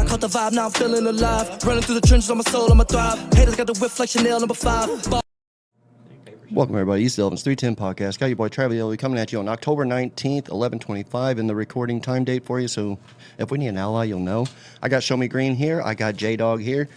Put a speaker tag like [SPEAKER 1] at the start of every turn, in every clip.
[SPEAKER 1] caught the vibe, now I'm feeling alive. Running through the trenches on my soul, I'ma thrive. Haters got the whip like Chanel #5.
[SPEAKER 2] Welcome, everybody. East Elvins 310 Podcast. Got your boy Travis coming at you on October 19th, 11:25 in the recording time date for you. So if we need an ally, you'll know. I got ShowMe Green here. I got J-Dawg here.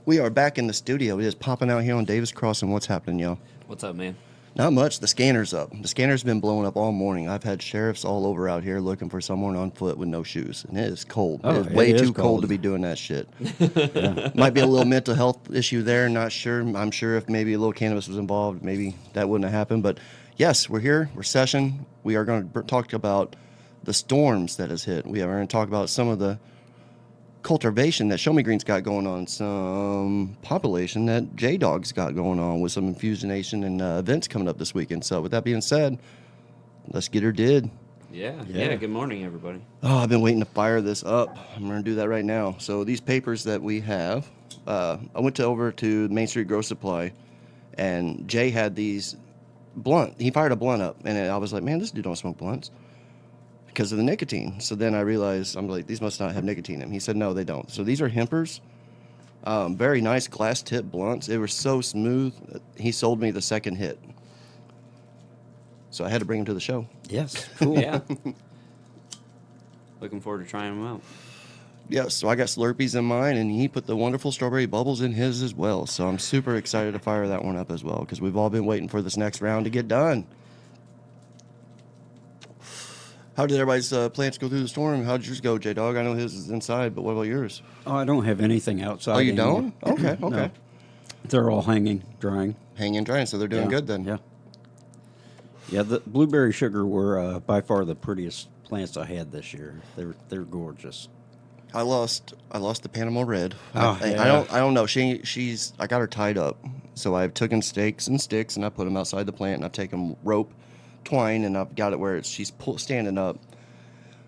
[SPEAKER 2] We are back in the studio. It is popping out here on Davis Crossing. What's happening, y'all?
[SPEAKER 3] What's up, man?
[SPEAKER 2] Not much. The scanner's up. The scanner's been blowing up all morning. I've had sheriffs all over out here looking for someone on foot with no shoes. And it is cold.
[SPEAKER 4] Oh,
[SPEAKER 2] it is way too
[SPEAKER 4] cold
[SPEAKER 2] cold to be doing that shit. Yeah. Might be a little mental health issue there. Not sure. I'm sure if maybe a little cannabis was involved, maybe that wouldn't have happened. But yes, we're here. We're session. We are going to talk about the storms that has hit. We are going to talk about some of the cultivation that ShowMe Green's got going on, some population that J-Dawg's got going on with some infusionation and events coming up this weekend. So with that being said, let's get her did.
[SPEAKER 3] Yeah. Good morning, everybody.
[SPEAKER 2] Oh, I've been waiting to fire this up. I'm going to do that right now. So these papers that we have, I went over to Main Street Grow Supply, and Jay had these blunt. He fired a blunt up, and I was like, man, this dude don't smoke blunts because of the nicotine. So then I realized, I'm like, these must not have nicotine in them. He said, no, they don't. So these are hempers. Very nice glass tip blunts. They were so smooth. He sold me the second hit. So I had to bring him to the show.
[SPEAKER 4] Yes.
[SPEAKER 3] Cool. Yeah. Looking forward to trying them out.
[SPEAKER 2] Yeah, so I got Slurpees in mine, and he put the wonderful strawberry bubbles in his as well. So I'm super excited to fire that one up as well, because we've all been waiting for this next round to get done. How did everybody's plants go through the storm? How did yours go, J-Dawg? I know his is inside, but what about yours?
[SPEAKER 4] Oh, I don't have anything outside.
[SPEAKER 2] Oh, you
[SPEAKER 4] anymore.
[SPEAKER 2] don't? Okay.
[SPEAKER 4] No. They're all hanging, drying.
[SPEAKER 2] Hanging drying, so they're doing good then.
[SPEAKER 4] Yeah. Yeah, the blueberry sugar were by far the prettiest plants I had this year. They're gorgeous.
[SPEAKER 2] I lost the Panama Red.
[SPEAKER 4] Oh,
[SPEAKER 2] I don't know. She's I got her tied up, so I've taken stakes and sticks and I put them outside the plant, and I've taken rope, twine, and I've got it where she's standing up.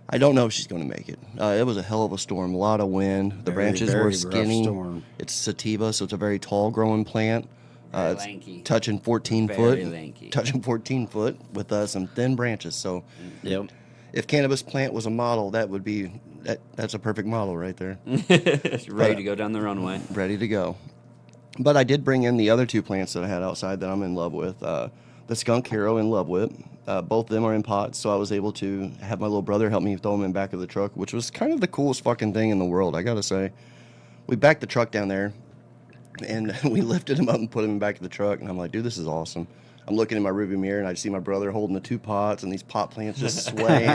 [SPEAKER 2] I don't know if she's going to make it. It was a hell of a storm, a lot of wind. The branches were skinny.
[SPEAKER 4] Storm.
[SPEAKER 2] It's sativa, so it's a very tall growing plant. It's
[SPEAKER 3] lanky.
[SPEAKER 2] touching 14
[SPEAKER 3] Very
[SPEAKER 2] foot.
[SPEAKER 3] lanky.
[SPEAKER 2] Touching 14 foot with some thin branches. So
[SPEAKER 4] Yep.
[SPEAKER 2] if cannabis plant was a model, that would be that's a perfect model right there.
[SPEAKER 3] Ready to go down the runway.
[SPEAKER 2] Ready to go. But I did bring in the other two plants that I had outside that I'm in love with. The Skunk Hero and Love Whip. Both of them are in pots, so I was able to have my little brother help me throw them in back of the truck, which was kind of the coolest fucking thing in the world, I gotta say. We backed the truck down there, and we lifted him up and put him in back of the truck, and I'm like, dude, this is awesome. I'm looking in my rearview mirror, and I see my brother holding the two pots, and these pot plants just swaying.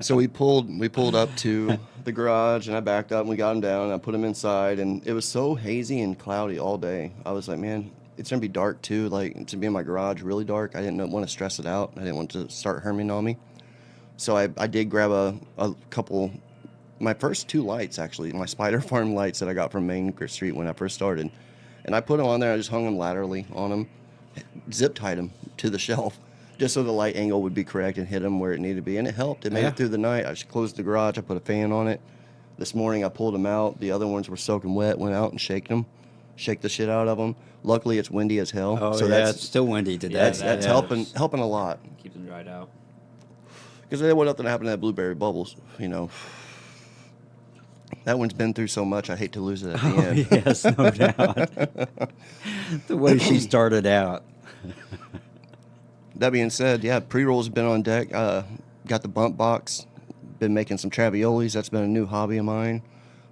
[SPEAKER 2] So we pulled up to the garage, and I backed up, and we got him down, and I put him inside, and it was so hazy and cloudy all day. I was like, man, it's going to be dark, too. Like, it's going to be in my garage really dark. I didn't want to stress it out. I didn't want to start herming on me. So I did grab a couple, my first two lights, actually, my Spider Farm lights that I got from Main Street when I first started. And I put them on there. I just hung them laterally on them, zip tied them to the shelf, just so the light angle would be correct and hit them where it needed to be. And it helped. It made it through the night. I just closed the garage. I put a fan on it. This morning I pulled them out. The other ones were soaking wet. Went out and shake the shit out of them. Luckily, it's windy as hell.
[SPEAKER 4] Oh,
[SPEAKER 2] so
[SPEAKER 4] yeah, it's still windy today.
[SPEAKER 2] That's helping a lot.
[SPEAKER 3] Keep them dried out.
[SPEAKER 2] Because there was nothing to happen to that blueberry bubbles, you know. That one's been through so much, I hate to lose it at the end.
[SPEAKER 4] Yes, no doubt. The way she started out.
[SPEAKER 2] That being said, yeah, pre-rolls have been on deck. Got the bump box. Been making some traviolis. That's been a new hobby of mine.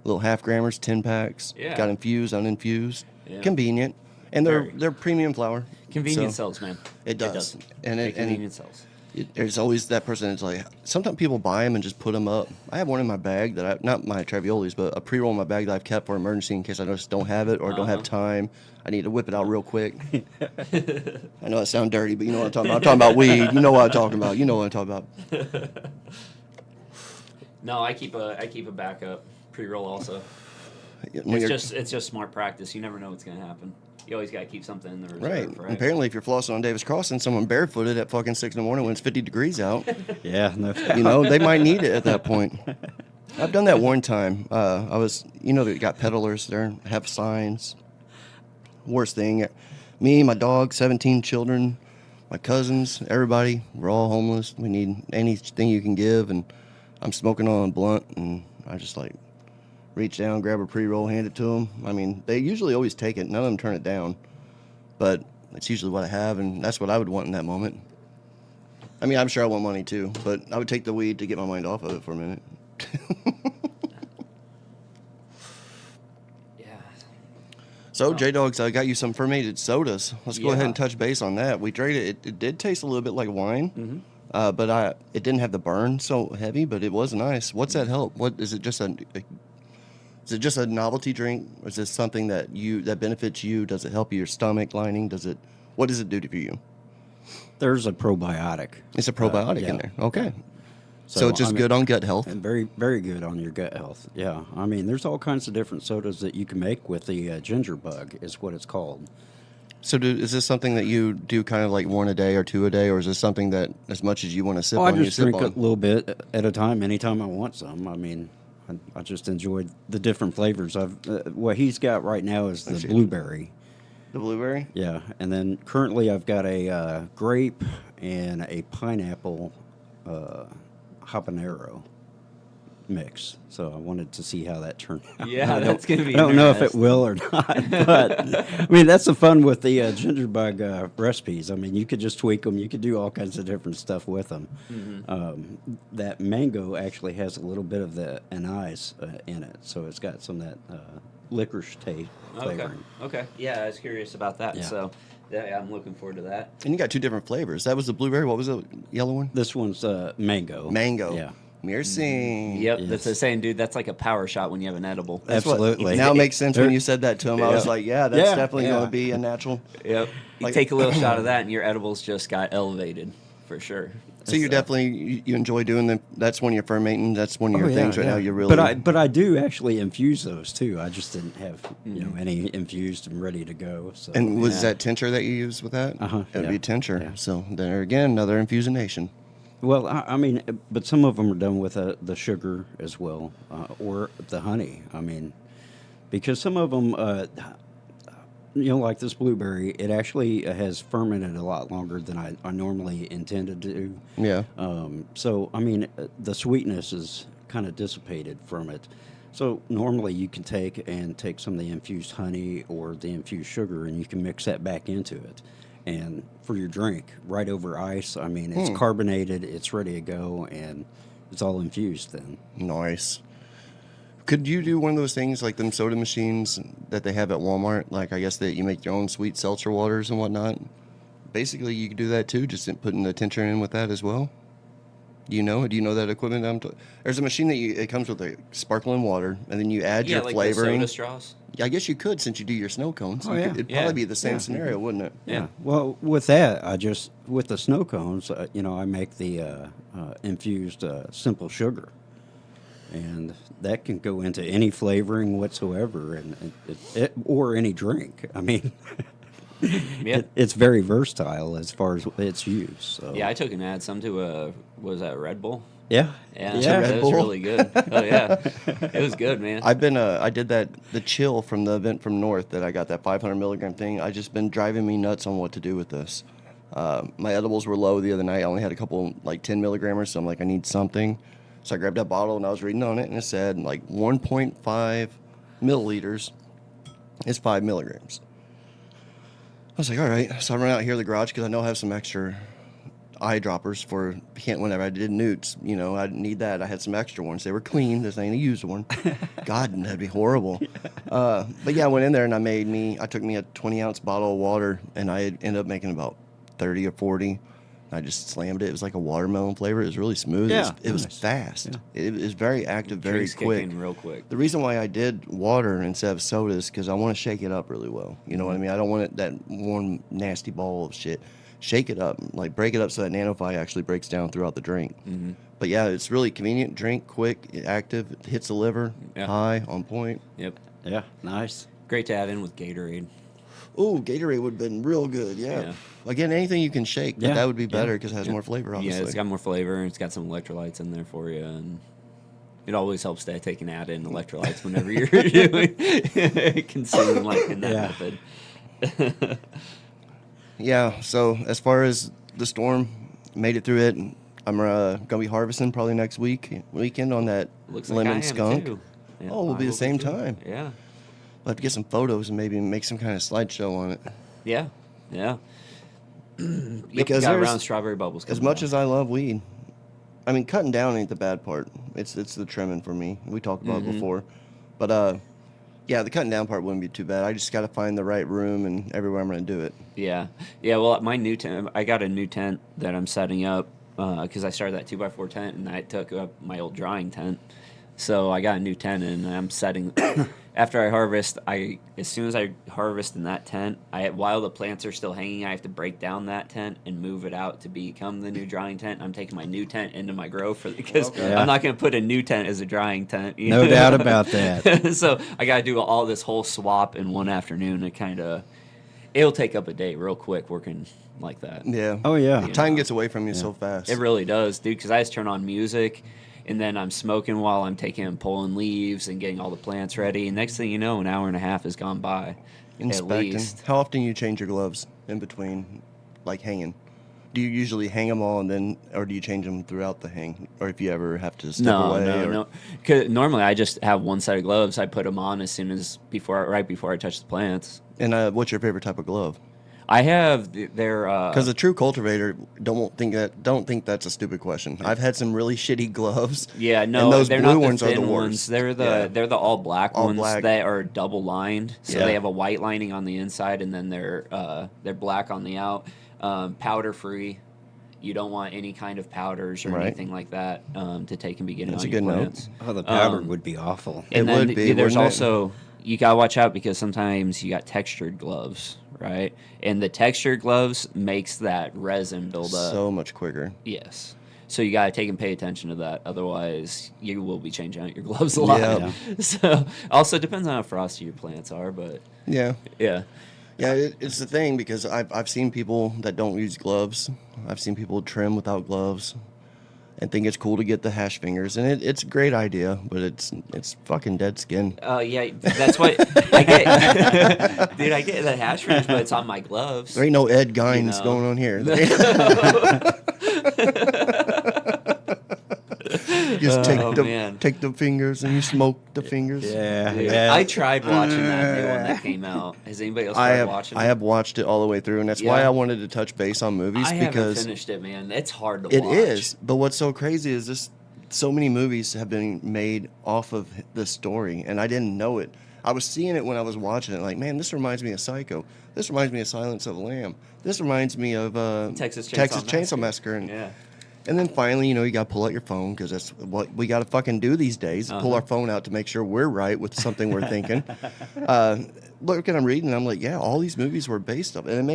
[SPEAKER 2] Little half grammars, 10 packs.
[SPEAKER 3] Yeah.
[SPEAKER 2] Got infused, uninfused.
[SPEAKER 3] Yeah.
[SPEAKER 2] Convenient. And they're premium flower.
[SPEAKER 3] Convenience
[SPEAKER 2] So
[SPEAKER 3] sells, man.
[SPEAKER 2] It does. And
[SPEAKER 3] Convenience sells.
[SPEAKER 2] There's always that person that's like, sometimes people buy them and just put them up. I have one in my bag that not my traviolis, but a pre-roll in my bag that I've kept for emergency in case I just don't have it or don't have time. I need to whip it out real quick. I know that sounds dirty, but you know what I'm talking about. I'm talking about weed. You know what I'm talking about. You know what I'm talking about.
[SPEAKER 3] No, I keep a backup pre-roll also.
[SPEAKER 2] When
[SPEAKER 3] It's just smart practice. You never know what's gonna happen. You always gotta keep something in the reserve.
[SPEAKER 2] Right. Apparently, if you're flossing on Davis Crossing, someone barefooted at fucking 6 in the morning when it's 50 degrees out,
[SPEAKER 4] Yeah, no doubt.
[SPEAKER 2] you know, they might need it at that point. I've done that one time. I was, they got peddlers there, have signs. Worst thing, me, my dog, 17 children, my cousins, everybody, we're all homeless. We need anything you can give, and I'm smoking on a blunt, and I just like, reach down, grab a pre-roll, hand it to them. I mean, they usually always take it. None of them turn it down. But that's usually what I have, and that's what I would want in that moment. I mean, I'm sure I want money too, but I would take the weed to get my mind off of it for a minute.
[SPEAKER 3] Yeah.
[SPEAKER 2] So, J-Dogs, I got you some fermented sodas. Let's go
[SPEAKER 3] Yeah.
[SPEAKER 2] ahead and touch base on that. We traded it. It did taste a little bit like wine, but it didn't have the burn so heavy, but it was nice. What's that help? What is it? Just is it just a novelty drink? Or is this something that benefits you? Does it help your stomach lining? What does it do to you?
[SPEAKER 4] There's a probiotic.
[SPEAKER 2] It's a probiotic
[SPEAKER 4] yeah.
[SPEAKER 2] in there. Okay. So it's just good on gut health.
[SPEAKER 4] And very, very good on your gut health. Yeah. I mean, there's all kinds of different sodas that you can make with the ginger bug, is what it's called.
[SPEAKER 2] So is this something that you do kind of like one a day or two a day, or is this something that as much as you want to sip
[SPEAKER 4] I
[SPEAKER 2] on, you
[SPEAKER 4] just
[SPEAKER 2] sip
[SPEAKER 4] drink
[SPEAKER 2] on?
[SPEAKER 4] a little bit at a time, anytime I want some. I mean, I just enjoyed the different flavors. What he's got right now is the blueberry.
[SPEAKER 2] The blueberry?
[SPEAKER 4] Yeah. And then currently I've got a grape and a pineapple habanero mix. So I wanted to see how that turned out.
[SPEAKER 3] Yeah, that's going to be
[SPEAKER 4] I don't know if it
[SPEAKER 3] interesting.
[SPEAKER 4] will or not, but I mean, that's the fun with the ginger bug recipes. I mean, you could just tweak them. You could do all kinds of different stuff with them. That mango actually has a little bit of the anise in it, so it's got some of that licorice taste flavoring.
[SPEAKER 3] Okay. Yeah, I was curious about that.
[SPEAKER 4] Yeah.
[SPEAKER 3] So, yeah, I'm looking forward to that.
[SPEAKER 2] And you got two different flavors. That was the blueberry. What was the yellow one?
[SPEAKER 4] This one's mango.
[SPEAKER 2] Mango.
[SPEAKER 4] Yeah.
[SPEAKER 2] Merci.
[SPEAKER 3] Yep,
[SPEAKER 4] Yes.
[SPEAKER 3] that's the saying, dude. That's like a power shot when you have an edible.
[SPEAKER 2] That's what-
[SPEAKER 4] Absolutely.
[SPEAKER 2] now it makes sense when you said that to him. I was like, yeah, that's
[SPEAKER 4] Yeah,
[SPEAKER 2] definitely
[SPEAKER 4] yeah.
[SPEAKER 2] going to be a natural.
[SPEAKER 3] Yep. You
[SPEAKER 2] Like-
[SPEAKER 3] take a little shot of that, and your edibles just got elevated, for sure.
[SPEAKER 2] So you definitely you enjoy doing them. That's when you're fermenting. That's one of your
[SPEAKER 4] Oh,
[SPEAKER 2] things
[SPEAKER 4] yeah,
[SPEAKER 2] right now.
[SPEAKER 4] yeah.
[SPEAKER 2] You're really.
[SPEAKER 4] But I do actually infuse those too. I just didn't have any infused and ready to go. So
[SPEAKER 2] And was
[SPEAKER 3] Yeah.
[SPEAKER 2] that tincture that you used with that?
[SPEAKER 4] Uh-huh,
[SPEAKER 2] It would
[SPEAKER 4] yeah.
[SPEAKER 2] be tincture.
[SPEAKER 4] Yeah.
[SPEAKER 2] So there again, another infusionation.
[SPEAKER 4] well, I mean, but some of them are done with the sugar as well, or the honey. I mean, because some of them, like this blueberry, it actually has fermented a lot longer than I normally intended to.
[SPEAKER 2] Yeah.
[SPEAKER 4] So, I mean, the sweetness is kind of dissipated from it. So normally you can take some of the infused honey or the infused sugar, and you can mix that back into it. And for your drink, right over ice, I mean, it's carbonated, it's ready to go, and it's all infused then.
[SPEAKER 2] Nice. Could you do one of those things like them soda machines that they have at Walmart? Like, I guess that you make your own sweet seltzer waters and whatnot. Basically, you could do that too, just putting the tincture in with that as well. Do you know that equipment? There's a machine that it comes with a sparkling water, and then you add
[SPEAKER 3] Yeah,
[SPEAKER 2] your
[SPEAKER 3] like
[SPEAKER 2] flavoring.
[SPEAKER 3] the soda straws.
[SPEAKER 2] I guess you could, since you do your snow cones.
[SPEAKER 4] Oh,
[SPEAKER 2] You
[SPEAKER 4] yeah.
[SPEAKER 2] It'd
[SPEAKER 3] Yeah.
[SPEAKER 2] probably be the same
[SPEAKER 4] Yeah.
[SPEAKER 2] scenario, wouldn't it?
[SPEAKER 3] Yeah.
[SPEAKER 4] Well, with that, with the snow cones, I make the infused simple sugar, and that can go into any flavoring whatsoever, and or any drink. I mean,
[SPEAKER 3] Yeah.
[SPEAKER 4] it's very versatile as far as its use. So.
[SPEAKER 3] Yeah, I took and add some to was that Red Bull?
[SPEAKER 4] Yeah.
[SPEAKER 3] Yeah,
[SPEAKER 4] Yeah.
[SPEAKER 3] it
[SPEAKER 2] Red
[SPEAKER 3] was
[SPEAKER 2] Bull?
[SPEAKER 3] really good. Oh yeah, it was good, man.
[SPEAKER 2] I did the chill from the event from North that I got, that 500 milligram thing. I just been driving me nuts on what to do with this. My edibles were low the other night. I only had a couple like 10 milligrammers, so I'm like, I need something. So I grabbed that bottle and I was reading on it, and it said like 1.5 milliliters is 5 milligrams. I was like, all right. So I run out here to the garage because I know I have some extra eyedroppers for whenever I did newts. I didn't need that. I had some extra ones. They were clean. This ain't a used one. God, that'd be horrible. But yeah, I went in there and I took me a 20-ounce bottle of water, and I ended up making about 30 or 40. I just slammed it. It was like a watermelon flavor. It was really smooth.
[SPEAKER 4] Yeah,
[SPEAKER 2] It was
[SPEAKER 4] nice.
[SPEAKER 2] fast. It was very active, very
[SPEAKER 3] Drinks kick
[SPEAKER 2] quick.
[SPEAKER 3] in real quick.
[SPEAKER 2] The reason why I did water instead of soda is because I want to shake it up really well. You know what I mean? I don't want it that one nasty ball of shit. Shake it up, like break it up so that nanophi actually breaks down throughout the drink. Mm-hmm. But yeah, it's really convenient. Drink quick, active, it hits the liver,
[SPEAKER 3] Yeah.
[SPEAKER 2] high, on point.
[SPEAKER 3] Yep.
[SPEAKER 4] Yeah. Nice.
[SPEAKER 3] Great to add in with Gatorade.
[SPEAKER 2] Ooh, Gatorade would have been real good. Yeah.
[SPEAKER 3] Yeah.
[SPEAKER 2] Again, anything you can shake, but
[SPEAKER 4] Yeah.
[SPEAKER 2] that would be
[SPEAKER 4] Yeah.
[SPEAKER 2] better because it has more flavor. Obviously.
[SPEAKER 3] Yeah, it's got more flavor and it's got some electrolytes in there for you, and it always helps to take and add in electrolytes whenever you're doing consuming like in that
[SPEAKER 4] Yeah.
[SPEAKER 3] method.
[SPEAKER 2] Yeah, so as far as the storm, made it through it. I'm gonna be harvesting probably next weekend on that
[SPEAKER 3] Looks like
[SPEAKER 2] lemon
[SPEAKER 3] I am
[SPEAKER 2] skunk.
[SPEAKER 3] too. Yeah,
[SPEAKER 2] Oh, we'll
[SPEAKER 3] I
[SPEAKER 2] be the
[SPEAKER 3] will
[SPEAKER 2] same
[SPEAKER 3] too.
[SPEAKER 2] time.
[SPEAKER 3] Yeah.
[SPEAKER 2] We'll have to get some photos and maybe make some kind of slideshow on it.
[SPEAKER 3] Yeah. Yeah. Yep,
[SPEAKER 2] Because
[SPEAKER 3] got
[SPEAKER 2] there's-
[SPEAKER 3] around strawberry bubbles.
[SPEAKER 2] As
[SPEAKER 3] coming
[SPEAKER 2] much
[SPEAKER 3] out.
[SPEAKER 2] as I love weed, I mean, cutting down ain't the bad part. It's the trimming for me. We talked about it before. But, yeah, the cutting down part wouldn't be too bad. I just got to find the right room and everywhere I'm going to do it.
[SPEAKER 3] Yeah, yeah. Well, my new tent, I got a new tent that I'm setting up because I started that 2x4 tent and I took up my old drying tent. So I got a new tent and I'm setting. After I harvest, as soon as I harvest in that tent, while the plants are still hanging, I have to break down that tent and move it out to become the new drying tent. I'm taking my new tent into my grow because
[SPEAKER 4] Yeah.
[SPEAKER 3] I'm not going to put a new tent as a drying tent. you
[SPEAKER 4] No
[SPEAKER 3] know?
[SPEAKER 4] doubt about that.
[SPEAKER 3] So I got to do all this whole swap in one afternoon. It'll take up a day real quick working like that.
[SPEAKER 2] Yeah.
[SPEAKER 4] Oh, yeah.
[SPEAKER 2] Time gets away from you so fast.
[SPEAKER 3] It really does, dude. Because I just turn on music, and then I'm smoking while I'm pulling leaves and getting all the plants ready. And next thing you know, an hour and a half has gone by, at
[SPEAKER 2] Inspecting.
[SPEAKER 3] least.
[SPEAKER 2] How often you change your gloves in between, like hanging? Do you usually hang them all or do you change them throughout the hang? Or if you ever have to step away?
[SPEAKER 3] No. 'Cause normally I just have one set of gloves. I put them on as soon as right before I touch the plants.
[SPEAKER 2] And what's your favorite type of glove?
[SPEAKER 3] I have their
[SPEAKER 2] Because a true cultivator don't think that's a stupid question. I've had some really shitty gloves.
[SPEAKER 3] Yeah, no,
[SPEAKER 2] and those
[SPEAKER 3] they're
[SPEAKER 2] blue
[SPEAKER 3] not
[SPEAKER 2] ones
[SPEAKER 3] the
[SPEAKER 2] are
[SPEAKER 3] thin
[SPEAKER 2] the
[SPEAKER 3] ones.
[SPEAKER 2] worst.
[SPEAKER 3] They're the all black
[SPEAKER 2] All
[SPEAKER 3] ones
[SPEAKER 2] black.
[SPEAKER 3] that are double lined. So
[SPEAKER 2] Yeah.
[SPEAKER 3] they have a white lining on the inside, and then they're black on the out. Powder free. You don't want any kind of powders or
[SPEAKER 2] Right.
[SPEAKER 3] anything like that to take and begin
[SPEAKER 2] That's
[SPEAKER 3] on
[SPEAKER 2] a
[SPEAKER 3] your
[SPEAKER 2] good note.
[SPEAKER 3] plants.
[SPEAKER 4] Oh, the powder would be awful.
[SPEAKER 3] And
[SPEAKER 2] It
[SPEAKER 3] then
[SPEAKER 2] would be,
[SPEAKER 3] there's
[SPEAKER 2] wouldn't it?
[SPEAKER 3] also you gotta watch out because sometimes you got textured gloves, right? And the textured gloves makes that resin build up.
[SPEAKER 2] So much quicker.
[SPEAKER 3] Yes. So you gotta take and pay attention to that. Otherwise, you will be changing out your gloves a lot.
[SPEAKER 2] Yeah.
[SPEAKER 3] So also depends on how frosty your plants are, but
[SPEAKER 2] Yeah.
[SPEAKER 3] yeah.
[SPEAKER 2] Yeah, it's the thing because I've seen people that don't use gloves. I've seen people trim without gloves and think it's cool to get the hash fingers. And it's a great idea, but it's fucking dead skin.
[SPEAKER 3] Yeah, that's what I get. Dude, I get the hash rings, but it's on my gloves.
[SPEAKER 2] There ain't no Ed Geins
[SPEAKER 3] know.
[SPEAKER 2] going on here. You just
[SPEAKER 3] man.
[SPEAKER 2] take the fingers and you smoke the fingers.
[SPEAKER 4] Yeah,
[SPEAKER 3] Dude,
[SPEAKER 4] yeah.
[SPEAKER 3] I tried watching that new one that came out. Has anybody else tried watching it?
[SPEAKER 2] I have watched it all the way through, and that's why
[SPEAKER 3] Yeah.
[SPEAKER 2] I wanted to touch base on movies
[SPEAKER 3] I haven't
[SPEAKER 2] because
[SPEAKER 3] finished it, man. It's hard to
[SPEAKER 2] it
[SPEAKER 3] watch.
[SPEAKER 2] is. But what's so crazy is this: so many movies have been made off of this story, and I didn't know it. I was seeing it when I was watching it, like, man, this reminds me of Psycho. This reminds me of Silence of the Lamb. This reminds me of
[SPEAKER 3] Texas
[SPEAKER 2] Chainsaw Massacre. And,
[SPEAKER 3] Yeah.
[SPEAKER 2] and then finally, you got to pull out your phone because that's what we got to fucking do these days. Pull our phone out to make sure we're right with something we're thinking. Look, and I'm reading, and I'm like, yeah, all these movies were based off, and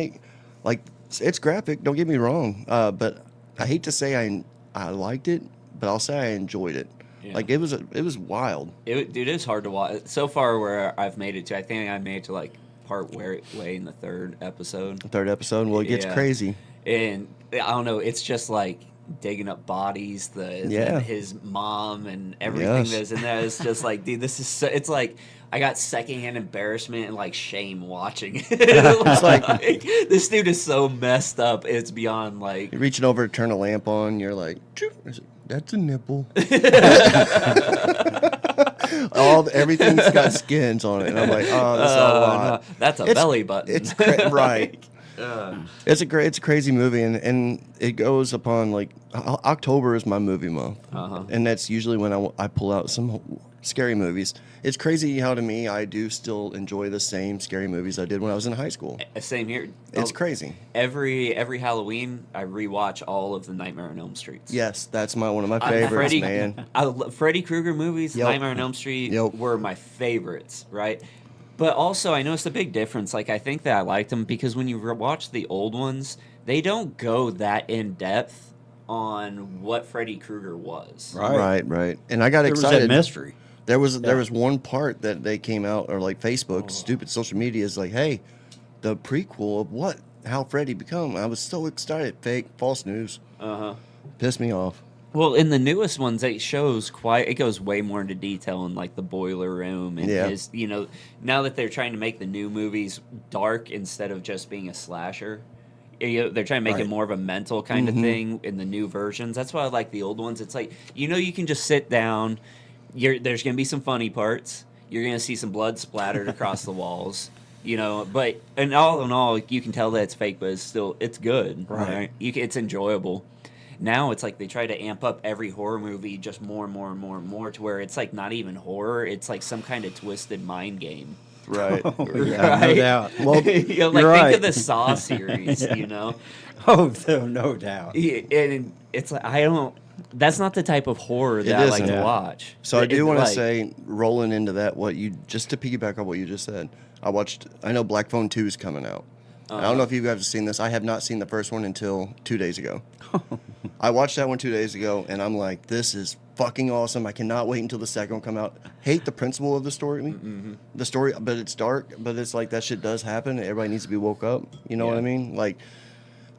[SPEAKER 2] it's graphic. Don't get me wrong, but I hate to say I liked it, but I'll say I enjoyed it.
[SPEAKER 3] Yeah.
[SPEAKER 2] Like it was wild.
[SPEAKER 3] It is hard to watch. So far, where I've made it to, I think I made it to like part way in the third episode.
[SPEAKER 2] The third episode, well, it gets
[SPEAKER 3] Yeah.
[SPEAKER 2] crazy.
[SPEAKER 3] And I don't know, it's just like digging up bodies,
[SPEAKER 2] Yeah.
[SPEAKER 3] his mom and everything
[SPEAKER 2] Yes.
[SPEAKER 3] that's in there. It's just like, dude, this is so, it's like I got secondhand embarrassment and like shame watching it. It's
[SPEAKER 2] like-
[SPEAKER 3] this dude is so messed up. It's beyond like
[SPEAKER 2] You're reaching over to turn a lamp on, you're like, "Choop." That's a nipple. Everything's got skins on it, and I'm like, oh, that's a lot.
[SPEAKER 3] no, that's a
[SPEAKER 2] It's-
[SPEAKER 3] belly button.
[SPEAKER 2] It's right. It's a crazy movie, and it goes upon like October is my movie month, and that's usually when I pull out some scary movies. It's crazy how to me I do still enjoy the same scary movies I did when I was in high school.
[SPEAKER 3] Same here.
[SPEAKER 2] It's crazy.
[SPEAKER 3] Every Halloween, I rewatch all of the Nightmare on Elm Streets.
[SPEAKER 2] Yes, that's one of my favorites, man.
[SPEAKER 3] Freddy Krueger movies,
[SPEAKER 2] Yep.
[SPEAKER 3] Nightmare on Elm Street
[SPEAKER 2] Yep.
[SPEAKER 3] were my favorites, right? But also, I noticed a big difference. Like, I think that I liked them because when you watch the old ones, they don't go that in depth on what Freddy Krueger was.
[SPEAKER 2] Right. And I got
[SPEAKER 4] There was
[SPEAKER 2] excited.
[SPEAKER 4] that mystery.
[SPEAKER 2] There was one part that they came out, or like Facebook, stupid social media is like, hey, the prequel of how Freddy become. I was so excited. Fake, false news. Pissed me off.
[SPEAKER 3] Well, in the newest ones, it goes way more into detail in like the boiler room and
[SPEAKER 2] Yeah.
[SPEAKER 3] his, now that they're trying to make the new movies dark instead of just being a slasher. They're trying to make it
[SPEAKER 4] Right.
[SPEAKER 3] more of a mental kind of thing in the new versions. That's why I like the old ones. It's like, you can just sit down, there's gonna be some funny parts. You're gonna see some blood splattered across the walls. But in all, you can tell that it's fake, but it's good.
[SPEAKER 4] Right.
[SPEAKER 3] It's enjoyable. Now it's like they try to amp up every horror movie just more and more and more and more to where it's like not even horror. It's like some kind of twisted mind game.
[SPEAKER 2] Right.
[SPEAKER 4] Yeah,
[SPEAKER 3] Right?
[SPEAKER 4] no doubt.
[SPEAKER 2] Well,
[SPEAKER 3] Think
[SPEAKER 4] right.
[SPEAKER 3] of the Saw series.
[SPEAKER 4] Oh, no doubt.
[SPEAKER 3] Yeah, and it's like that's not the type of horror that I like
[SPEAKER 2] isn't.
[SPEAKER 3] to
[SPEAKER 4] Yeah.
[SPEAKER 3] watch.
[SPEAKER 2] So I do want to
[SPEAKER 3] like,
[SPEAKER 2] say, rolling into that, just to piggyback on what you just said, I know Black Phone 2 is coming out. I don't know if you guys have seen this. I have not seen the first one until 2 days ago. I watched that one 2 days ago, and I'm like, this is fucking awesome. I cannot wait until the second one come out. Hate the principle of the story. The story, but it's dark, but it's like that shit does happen. Everybody needs to be woke up. You know what I mean? Like,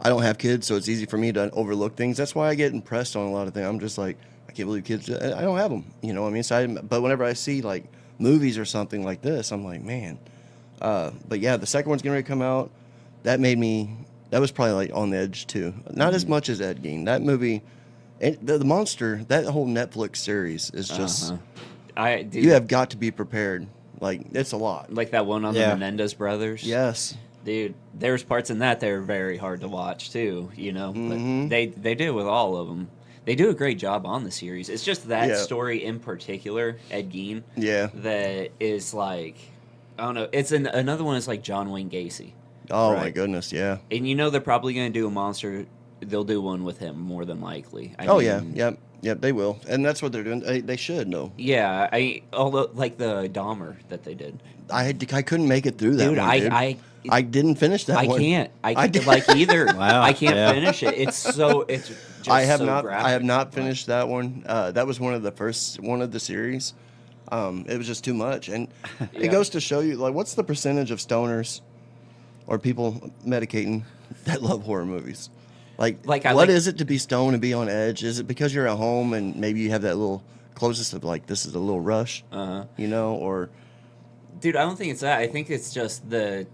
[SPEAKER 2] I don't have kids, so it's easy for me to overlook things. That's why I get impressed on a lot of things. I'm just like, I can't believe kids. I don't have them. You know what I mean? So but whenever I see like movies or something like this, I'm like, man. But yeah, the second one's getting ready to come out. That was probably like on the edge too. Not as much as Ed Gein. That movie, and the monster, that whole Netflix series is just. You have got to be prepared. Like, it's a lot.
[SPEAKER 3] like that one on
[SPEAKER 4] Yeah.
[SPEAKER 3] the Menendez brothers.
[SPEAKER 2] Yes.
[SPEAKER 3] Dude, there's parts in that are very hard to watch too. But they do with all of them. They do a great job on the series. It's just that story in particular, Ed Gein.
[SPEAKER 2] Yeah.
[SPEAKER 3] That is like, I don't know. It's another one is like John Wayne Gacy.
[SPEAKER 2] Oh, my
[SPEAKER 3] Right.
[SPEAKER 2] goodness, yeah.
[SPEAKER 3] And they're probably going to do a monster. They'll do one with him more than likely.
[SPEAKER 2] Yep, they will. And that's what they're doing. They should, though.
[SPEAKER 3] Yeah, although like the Dahmer that they did.
[SPEAKER 2] I couldn't make it through that
[SPEAKER 3] Dude,
[SPEAKER 2] one, dude. I didn't finish that
[SPEAKER 3] I
[SPEAKER 2] one.
[SPEAKER 3] can't. I can't
[SPEAKER 2] did-
[SPEAKER 3] like either.
[SPEAKER 4] Wow,
[SPEAKER 3] I can't
[SPEAKER 4] yeah.
[SPEAKER 3] finish it. It's just
[SPEAKER 2] I have
[SPEAKER 3] so
[SPEAKER 2] not.
[SPEAKER 3] graphic.
[SPEAKER 2] I have not finished that one. That was one of the first one of the series. It was just too much, and
[SPEAKER 3] Yeah.
[SPEAKER 2] it goes to show you like what's the percentage of stoners or people medicating that love horror movies. Like what is it to be stoned and be on edge? Is it because you're at home and maybe you have that little closest of like this is a little rush, or
[SPEAKER 3] Dude, I don't think it's that. I think it's just the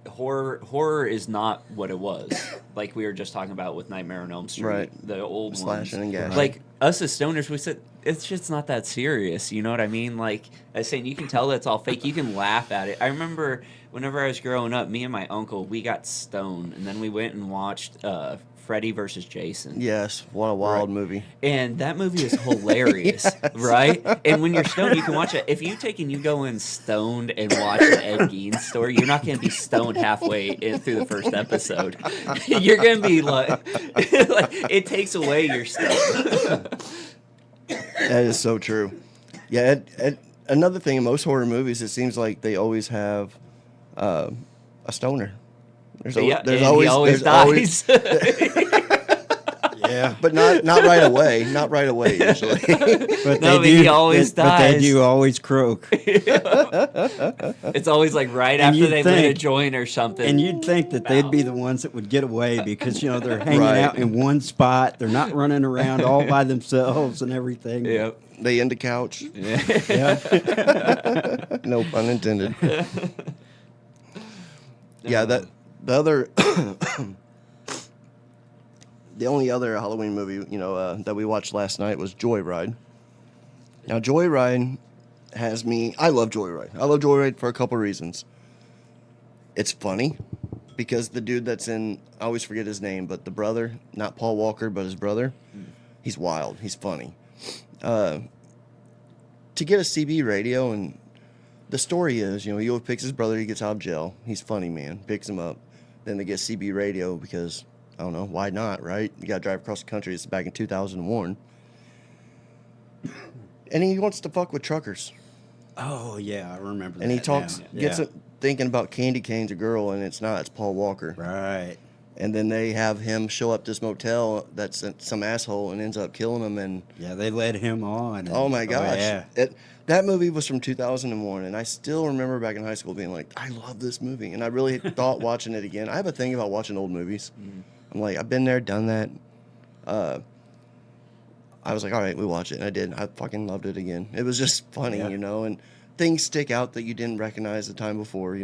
[SPEAKER 3] horror is not what it was. Like we were just talking about with Nightmare on Elm Street,
[SPEAKER 2] Right.
[SPEAKER 3] the old
[SPEAKER 2] Slashing
[SPEAKER 3] ones.
[SPEAKER 2] and gashing.
[SPEAKER 3] Like us as stoners, we said it's just not that serious. You know what I mean? Like I was saying, you can tell that's all fake. You can laugh at it. I remember whenever I was growing up, me and my uncle, we got stoned, and then we went and watched Freddy versus Jason.
[SPEAKER 2] yes, what a wild movie.
[SPEAKER 3] And that movie is hilarious, right? And when you're stoned, you can watch it. If you go in stoned and watch an Ed Gein story, you're not going to be stoned halfway through the first episode. You're going to be like it takes away your stuff.
[SPEAKER 2] That is so true. Yeah, another thing in most horror movies, it seems like they always have a stoner. There's
[SPEAKER 3] He always dies.
[SPEAKER 4] Yeah.
[SPEAKER 2] But not right away. Not right away usually.
[SPEAKER 4] But
[SPEAKER 3] No, but he always
[SPEAKER 4] But they
[SPEAKER 3] dies.
[SPEAKER 4] do always croak.
[SPEAKER 3] It's always like right
[SPEAKER 4] And
[SPEAKER 3] after
[SPEAKER 4] you'd
[SPEAKER 3] they lit a
[SPEAKER 4] think-
[SPEAKER 3] joint or something.
[SPEAKER 4] And you'd think that they'd be the ones that would get away because, they're hanging
[SPEAKER 2] Right.
[SPEAKER 4] out in one spot. They're not running around all by themselves and everything.
[SPEAKER 3] Yep.
[SPEAKER 2] They end the couch.
[SPEAKER 4] Yeah.
[SPEAKER 2] No pun intended. Yeah, the only other Halloween movie, that we watched last night was Joyride. Now, Joyride has me. I love Joyride. I love Joyride for a couple reasons. It's funny because the dude that's in, I always forget his name, but the brother, not Paul Walker, but his brother, he's wild. He's funny. To get a CB radio, and the story is, he picks his brother, he gets out of jail. He's funny, man. Picks him up. Then they get CB radio because, I don't know, why not, right? You got to drive across the country. It's back in 2001. And he wants to fuck with truckers.
[SPEAKER 4] Oh, yeah, I remember that.
[SPEAKER 2] And he talks,
[SPEAKER 4] now.
[SPEAKER 2] gets
[SPEAKER 4] Yeah.
[SPEAKER 2] it thinking about Candy Cane's a girl, and it's not. It's Paul Walker.
[SPEAKER 4] Right.
[SPEAKER 2] And then they have him show up this motel that's some asshole and ends up killing him. And
[SPEAKER 4] Yeah, they led him on. And,
[SPEAKER 2] oh my gosh,
[SPEAKER 4] yeah.
[SPEAKER 2] that movie was from 2001, and I still remember back in high school being like, I love this movie, and I really thought watching it again. I have a thing about watching old movies. I'm like, I've been there, done that. I was like, all right, we watch it, and I did. I fucking loved it again. It was just funny,
[SPEAKER 4] Yeah.
[SPEAKER 2] and things stick out that you didn't recognize the time before,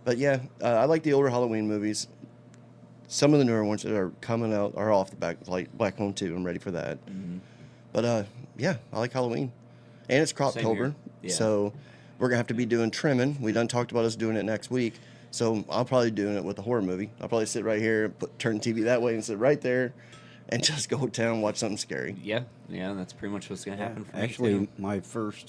[SPEAKER 2] But yeah, I like the older Halloween movies. Some of the newer ones that are coming out are off the back, like Black Phone 2. I'm ready for that. But Yeah, I like Halloween. And it's
[SPEAKER 3] Same here.
[SPEAKER 2] Croptober.
[SPEAKER 3] Yeah.
[SPEAKER 2] So we're going to have to be doing trimming. We done talked about us doing it next week. So I'll probably doing it with a horror movie. I'll probably sit right here, turn the TV that way and sit right there and just go down and watch something scary.
[SPEAKER 3] Yeah, that's pretty much what's going to happen for me,
[SPEAKER 4] Actually,
[SPEAKER 3] too.
[SPEAKER 4] my first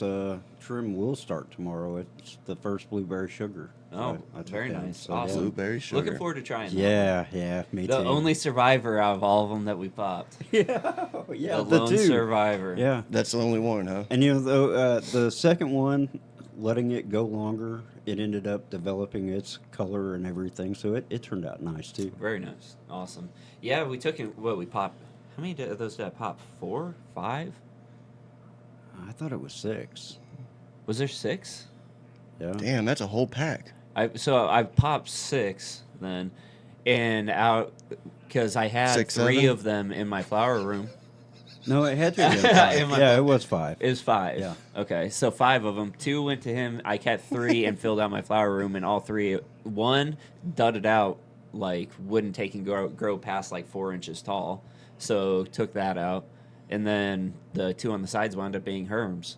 [SPEAKER 4] trim will start tomorrow. It's the first blueberry sugar.
[SPEAKER 3] Oh,
[SPEAKER 4] I took
[SPEAKER 3] very
[SPEAKER 4] that.
[SPEAKER 3] nice.
[SPEAKER 4] So,
[SPEAKER 3] Awesome.
[SPEAKER 2] Blueberry sugar.
[SPEAKER 3] Looking forward to trying that.
[SPEAKER 4] Yeah, me
[SPEAKER 3] The
[SPEAKER 4] too.
[SPEAKER 3] only survivor out of all of them that we popped.
[SPEAKER 4] yeah,
[SPEAKER 3] The
[SPEAKER 4] the
[SPEAKER 3] lone
[SPEAKER 4] two.
[SPEAKER 3] survivor.
[SPEAKER 4] Yeah,
[SPEAKER 2] That's the only one, huh?
[SPEAKER 4] and though the second one, letting it go longer, it ended up developing its color and everything, so it turned out nice too.
[SPEAKER 3] Very nice. Awesome. Yeah, we took it. We popped. How many of those did I pop? 4? 5?
[SPEAKER 4] I thought it was 6.
[SPEAKER 3] Was there 6?
[SPEAKER 4] Yeah.
[SPEAKER 2] Damn, that's a whole pack.
[SPEAKER 3] So I popped 6 then, and out because I had
[SPEAKER 2] 6,
[SPEAKER 3] 3
[SPEAKER 2] 7?
[SPEAKER 3] of them in my flower room.
[SPEAKER 4] No, it had to have been 5.
[SPEAKER 3] In my-
[SPEAKER 4] Yeah, it was 5.
[SPEAKER 3] It was 5.
[SPEAKER 4] Yeah.
[SPEAKER 3] Okay, so 5 of them. 2 went to him. I kept 3 and filled out my flower room, and all 3. 1 dudded out, like wouldn't take and grow past like 4 inches tall. So took that out, and then the 2 on the sides wound up being Herms.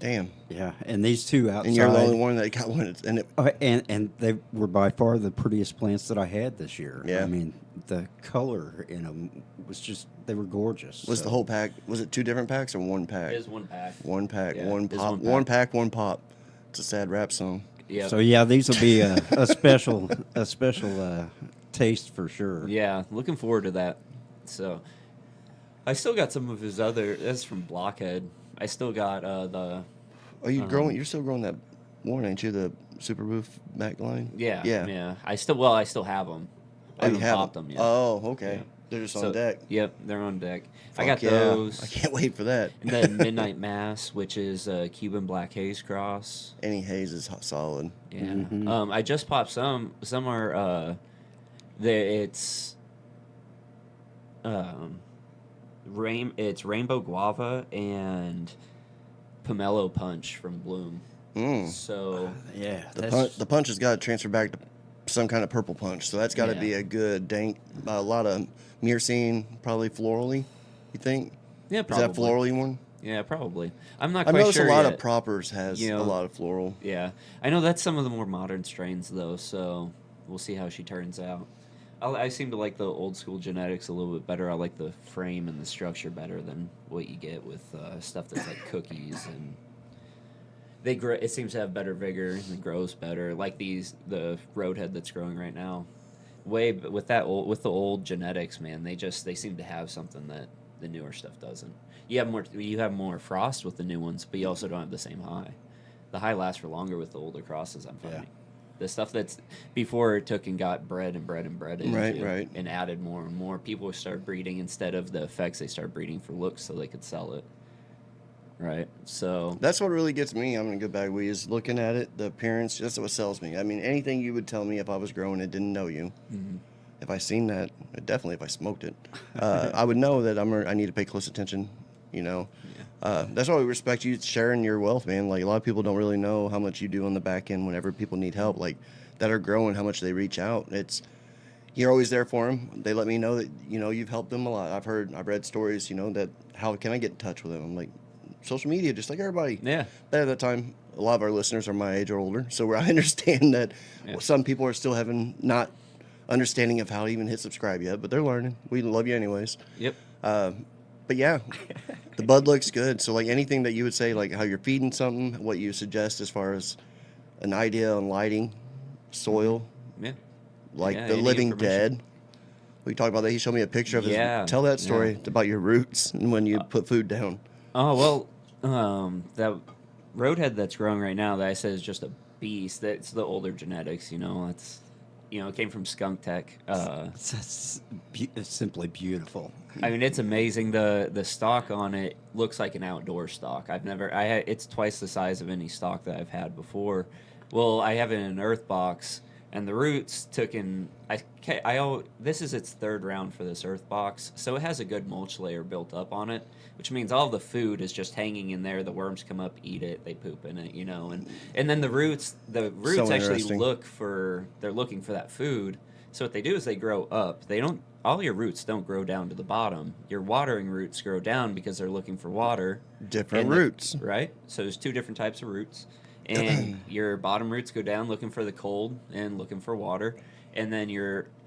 [SPEAKER 2] Damn.
[SPEAKER 4] Yeah, and these two outside.
[SPEAKER 2] And you're the only one that got one. And
[SPEAKER 4] And they were by far the prettiest plants that I had this year.
[SPEAKER 2] Yeah.
[SPEAKER 4] I mean, the color in them was just, they were gorgeous.
[SPEAKER 2] was
[SPEAKER 4] so.
[SPEAKER 2] the whole pack, was it 2 different packs or 1 pack?
[SPEAKER 3] It is 1 pack.
[SPEAKER 2] 1 pack,
[SPEAKER 3] Yeah,
[SPEAKER 2] 1
[SPEAKER 3] it's
[SPEAKER 2] pop.
[SPEAKER 3] 1
[SPEAKER 2] 1
[SPEAKER 3] pack.
[SPEAKER 2] pack, 1 pop. It's a sad rap song.
[SPEAKER 3] Yeah.
[SPEAKER 4] So yeah, these will be a special taste for sure.
[SPEAKER 3] Yeah, looking forward to that. So, I still got some of his other. That's from Blockhead. I still got the.
[SPEAKER 2] Are you growing? You're still growing that one, ain't you? The Super Roof back line?
[SPEAKER 3] Yeah. I still have them. I
[SPEAKER 2] Oh, you
[SPEAKER 3] haven't
[SPEAKER 2] have
[SPEAKER 3] popped
[SPEAKER 2] them?
[SPEAKER 3] them yet.
[SPEAKER 2] Oh, okay.
[SPEAKER 3] Yeah.
[SPEAKER 2] They're just
[SPEAKER 3] So,
[SPEAKER 2] on deck.
[SPEAKER 3] Yep, they're on deck. I
[SPEAKER 2] Fuck
[SPEAKER 3] got
[SPEAKER 2] yeah.
[SPEAKER 3] those.
[SPEAKER 2] I can't wait for that.
[SPEAKER 3] And then Midnight Mass, which is a Cuban Black Haze cross.
[SPEAKER 2] Any haze is solid.
[SPEAKER 3] Yeah.
[SPEAKER 4] Mm-hmm.
[SPEAKER 3] I just popped some. Some are. It's. It's Rainbow Guava and Pomelo Punch from Bloom.
[SPEAKER 2] Mm.
[SPEAKER 3] So
[SPEAKER 4] Yeah,
[SPEAKER 2] The punch has got to transfer back to some kind of purple punch. So that's got to
[SPEAKER 3] Yeah.
[SPEAKER 2] be a good dank, a lot of myrcene, probably florally, you think?
[SPEAKER 3] yeah,
[SPEAKER 2] Is
[SPEAKER 3] probably.
[SPEAKER 2] that florally one?
[SPEAKER 3] Yeah, probably. I'm not
[SPEAKER 2] I
[SPEAKER 3] quite
[SPEAKER 2] noticed
[SPEAKER 3] sure
[SPEAKER 2] a lot
[SPEAKER 3] yet.
[SPEAKER 2] of propers has
[SPEAKER 3] You know,
[SPEAKER 2] a lot of floral.
[SPEAKER 3] Yeah, I know that's some of the more modern strains though. So we'll see how she turns out. I seem to like the old school genetics a little bit better. I like the frame and the structure better than what you get with stuff that's like cookies and they grow. It seems to have better vigor and it grows better. Like the roadhead that's growing right now. With the old genetics, man, they seem to have something that the newer stuff doesn't. You have more frost with the new ones, but you also don't have the same high. The high lasts for longer with the older crosses, I'm finding.
[SPEAKER 4] Yeah.
[SPEAKER 3] The stuff that's before it took and got bred into
[SPEAKER 2] Right.
[SPEAKER 3] and added more and more. People would start breeding instead of the effects. They start breeding for looks so they could sell it. Right. So
[SPEAKER 2] That's what really gets me. I'm going to go back. We is looking at it, the appearance. That's what sells me. I mean, anything you would tell me if I was growing it, didn't know you.
[SPEAKER 3] Mm-hmm.
[SPEAKER 2] If I seen that, definitely if I smoked it, I would know that I need to pay close attention. You know, that's why we respect you sharing your wealth, man. Like a lot of people don't really know how much you do on the back end whenever people need help, like that are growing, how much they reach out. You're always there for them. They let me know that you've helped them a lot. I've read stories, that how can I get in touch with them? I'm like, social media, just like everybody.
[SPEAKER 3] Yeah.
[SPEAKER 2] But at that time, a lot of our listeners are my age or older, so I understand that some people are still having not understanding of how to even hit subscribe yet, but they're learning. We love you anyways.
[SPEAKER 3] Yep.
[SPEAKER 2] But yeah, the bud looks good. So like anything that you would say, like how you're feeding something, what you suggest as far as an idea on lighting, soil,
[SPEAKER 3] Yeah.
[SPEAKER 2] like
[SPEAKER 3] Yeah,
[SPEAKER 2] the
[SPEAKER 3] any
[SPEAKER 2] living
[SPEAKER 3] information.
[SPEAKER 2] dead. We talked about that. He showed me a picture of his.
[SPEAKER 3] Yeah,
[SPEAKER 2] Tell that story
[SPEAKER 3] yeah.
[SPEAKER 2] about your roots and when you put food down.
[SPEAKER 3] Oh well, that roadhead that's growing right now that I said is just a beast. That's the older genetics. It came from Skunk Tech.
[SPEAKER 4] It's simply beautiful.
[SPEAKER 3] I mean, it's amazing. The stalk on it looks like an outdoor stalk. It's twice the size of any stalk that I've had before. Well, I have it in an earth box, and the roots this is its 3rd round for this earth box, so it has a good mulch layer built up on it, which means all the food is just hanging in there. The worms come up, eat it, they poop in it, and then the roots actually
[SPEAKER 2] interesting.
[SPEAKER 3] they're looking for that food. So what they do is they grow up. They don't. All your roots don't grow down to the bottom. Your watering roots grow down because they're looking for water.
[SPEAKER 2] Different
[SPEAKER 3] And
[SPEAKER 2] roots.
[SPEAKER 3] right? So there's two different types of roots. And your bottom roots go down looking for the cold and looking for water. And then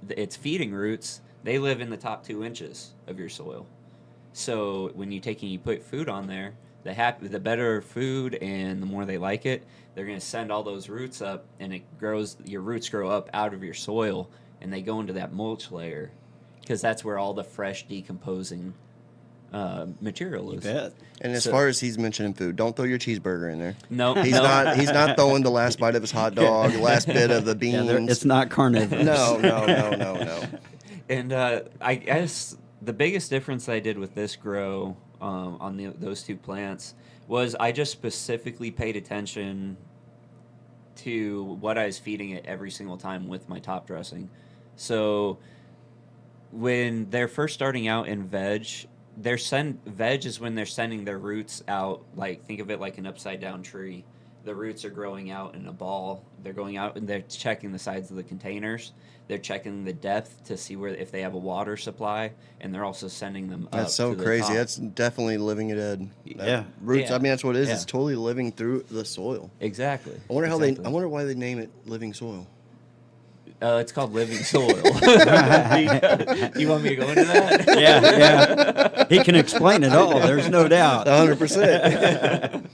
[SPEAKER 3] its feeding roots, they live in the top 2 inches of your soil. So when you put food on there, the better food and the more they like it, they're going to send all those roots up, and your roots grow up out of your soil, and they go into that mulch layer, because that's where all the fresh decomposing material is.
[SPEAKER 4] You bet.
[SPEAKER 2] And as far as he's mentioning food, don't throw your cheeseburger in there.
[SPEAKER 3] No,
[SPEAKER 2] He's not throwing the last bite of his hot dog, the last bit of the beans.
[SPEAKER 4] Yeah, it's not carnivorous.
[SPEAKER 2] No.
[SPEAKER 3] And I guess the biggest difference I did with this grow on those two plants was I just specifically paid attention to what I was feeding it every single time with my top dressing. So when they're first starting out in veg is when they're sending their roots out. Like, think of it like an upside down tree. The roots are growing out in a ball. They're going out and they're checking the sides of the containers. They're checking the depth to see if they have a water supply, and they're also sending them up.
[SPEAKER 2] That's so
[SPEAKER 3] to the
[SPEAKER 2] crazy.
[SPEAKER 3] top.
[SPEAKER 2] That's definitely living it dead.
[SPEAKER 4] Yeah.
[SPEAKER 2] Roots.
[SPEAKER 3] Yeah.
[SPEAKER 2] I mean, that's what it is.
[SPEAKER 3] Yeah.
[SPEAKER 2] It's totally living through the soil.
[SPEAKER 3] Exactly.
[SPEAKER 2] I wonder
[SPEAKER 3] Exactly.
[SPEAKER 2] I wonder why they name it living soil.
[SPEAKER 3] It's called living soil. Do you want me to go into that?
[SPEAKER 4] Yeah. He can explain it all. There's no doubt.
[SPEAKER 2] 100%.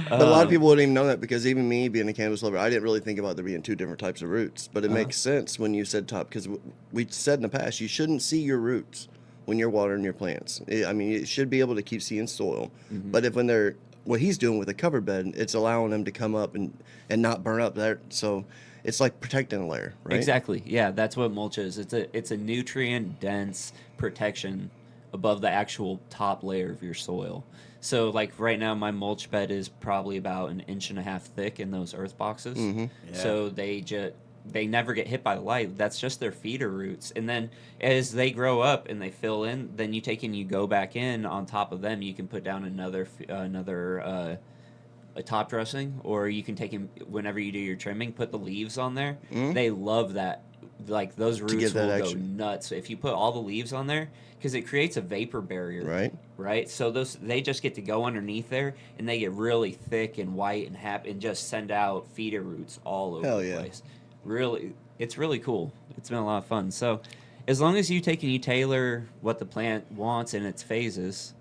[SPEAKER 2] But a lot of people wouldn't even know that, because even me being a cannabis lover, I didn't really think about there being 2 different types of roots. But it makes sense when you said top, because we said in the past, you shouldn't see your roots when you're watering your plants. I mean, you should be able to keep seeing soil.
[SPEAKER 3] Mm-hmm.
[SPEAKER 2] But what he's doing with a cover bed, it's allowing them to come up and not burn up there. So it's like protecting a layer, right?
[SPEAKER 3] Exactly. Yeah, that's what mulch is. It's a nutrient dense protection above the actual top layer of your soil. So like right now, my mulch bed is probably about 1.5 inches thick in those earth boxes.
[SPEAKER 2] Mm-hmm.
[SPEAKER 4] Yeah.
[SPEAKER 3] So they never get hit by the light. That's just their feeder roots. And then as they grow up and they fill in, then you take and you go back in on top of them. You can put down another a top dressing, or you can take him whenever you do your trimming, put the leaves on there.
[SPEAKER 2] Mm-hmm.
[SPEAKER 3] They love that. Like those roots
[SPEAKER 2] get that
[SPEAKER 3] will
[SPEAKER 2] extra.
[SPEAKER 3] go nuts if you put all the leaves on there, because it creates a vapor barrier. Right. So they just get to go underneath there, and they get really thick and white and happy, and just send out feeder roots all over the place. Really, it's really cool. It's been a lot of fun. So as long as you take and you tailor what the plant wants in its phases,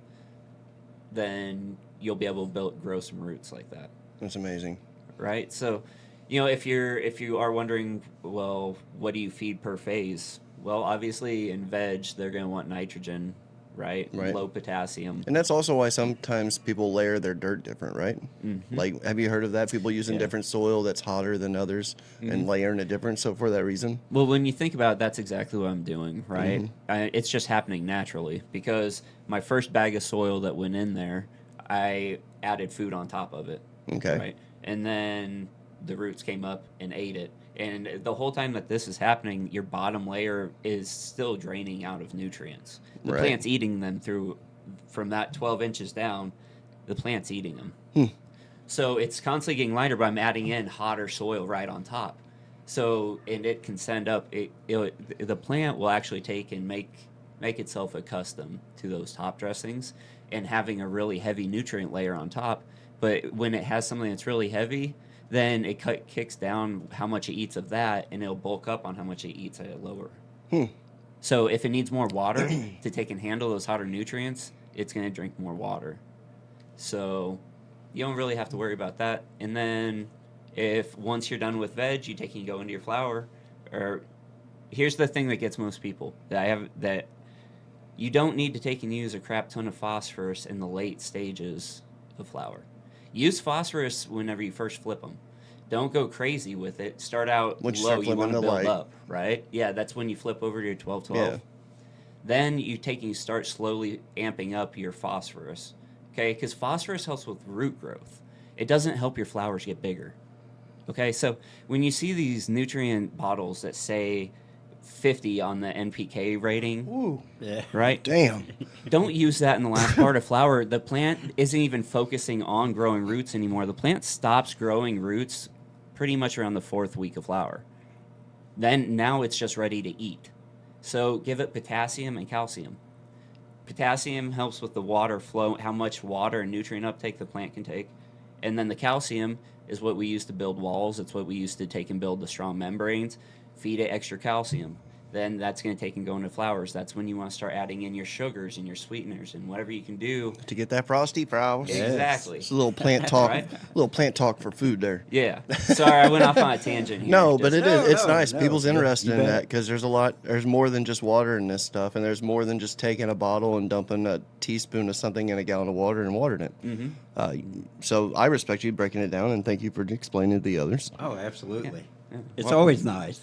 [SPEAKER 3] then you'll be able to grow some roots like that.
[SPEAKER 2] That's amazing.
[SPEAKER 3] Right? So, if you are wondering, well, what do you feed per phase? Well, obviously in veg, they're going to want nitrogen, right? Low potassium.
[SPEAKER 2] And that's also why sometimes people layer their dirt different, right?
[SPEAKER 3] Mm-hmm.
[SPEAKER 2] Like, have you heard of that? People using different soil that's hotter than others and layering it different. So for that reason.
[SPEAKER 3] Well, when you think about it, that's exactly what I'm doing, right?
[SPEAKER 2] Mm-hmm.
[SPEAKER 3] It's just happening naturally, because my first bag of soil that went in there, I added food on top of it.
[SPEAKER 2] Okay.
[SPEAKER 3] Right. And then the roots came up and ate it. And the whole time that this is happening, your bottom layer is still draining out of nutrients. The plant's eating them from that 12 inches down, the plant's eating them. So it's constantly getting lighter, but I'm adding in hotter soil right on top. So, and it can send up, the plant will actually take and make itself accustomed to those top dressings and having a really heavy nutrient layer on top. But when it has something that's really heavy, then it kicks down how much it eats of that, and it'll bulk up on how much it eats at a lower. So if it needs more water to take and handle those hotter nutrients, it's going to drink more water. So you don't really have to worry about that. And then if once you're done with veg, you take and you go into your flower. Or here's the thing that gets most people that you don't need to take and use a crap ton of phosphorus in the late stages of flower. Use phosphorus whenever you first flip them. Don't go crazy with it. Start out low. You want to build up, right? Yeah, that's when you flip over to your 12-12.
[SPEAKER 2] Yeah.
[SPEAKER 3] Then you start slowly amping up your phosphorus, okay? Because phosphorus helps with root growth. It doesn't help your flowers get bigger, okay? So when you see these nutrient bottles that say 50 on the NPK rating,
[SPEAKER 2] Ooh.
[SPEAKER 4] Yeah.
[SPEAKER 3] right?
[SPEAKER 2] Damn.
[SPEAKER 3] Don't use that in the last part of flower. The plant isn't even focusing on growing roots anymore. The plant stops growing roots pretty much around the 4th week of flower. Then now it's just ready to eat. So give it potassium and calcium. Potassium helps with the water flow, how much water and nutrient uptake the plant can take. And then the calcium is what we use to build walls. It's what we use to take and build the strong membranes. Feed it extra calcium. Then that's going to take and go into flowers. That's when you want to start adding in your sugars and your sweeteners and whatever you can do.
[SPEAKER 2] To get that frosty flowers.
[SPEAKER 3] Exactly.
[SPEAKER 2] It's a little plant talk,
[SPEAKER 3] Right?
[SPEAKER 2] little plant talk for food there.
[SPEAKER 3] Yeah. Sorry, I went off on a tangent here.
[SPEAKER 2] No, but
[SPEAKER 3] Just-
[SPEAKER 2] it's
[SPEAKER 4] No,
[SPEAKER 2] nice.
[SPEAKER 4] no,
[SPEAKER 2] People's
[SPEAKER 4] you
[SPEAKER 2] interested in
[SPEAKER 4] bet.
[SPEAKER 2] that because there's more than just water in this stuff, and there's more than just taking a bottle and dumping a teaspoon of something in a gallon of water and watering it.
[SPEAKER 3] Mm-hmm.
[SPEAKER 2] So I respect you breaking it down, and thank you for explaining to the others.
[SPEAKER 4] Oh, absolutely.
[SPEAKER 3] Yeah.
[SPEAKER 4] It's
[SPEAKER 3] Well-
[SPEAKER 4] always nice.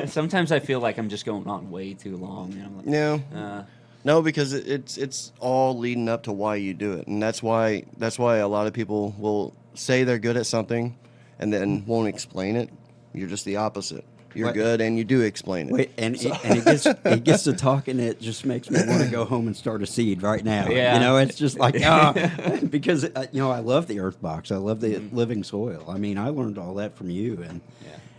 [SPEAKER 3] Sometimes I feel like I'm just going on way too long. You know, like,
[SPEAKER 2] No, no, because it's all leading up to why you do it, and that's why a lot of people will say they're good at something, and then won't explain it. You're just the opposite. You're
[SPEAKER 4] What?
[SPEAKER 2] good, and you do explain it.
[SPEAKER 4] Wait, and it gets to talking. It just makes me want to go home and start a seed right now.
[SPEAKER 3] Yeah.
[SPEAKER 4] You know, it's just like because I love the earth box. I love the living soil. I mean, I learned all that from you, and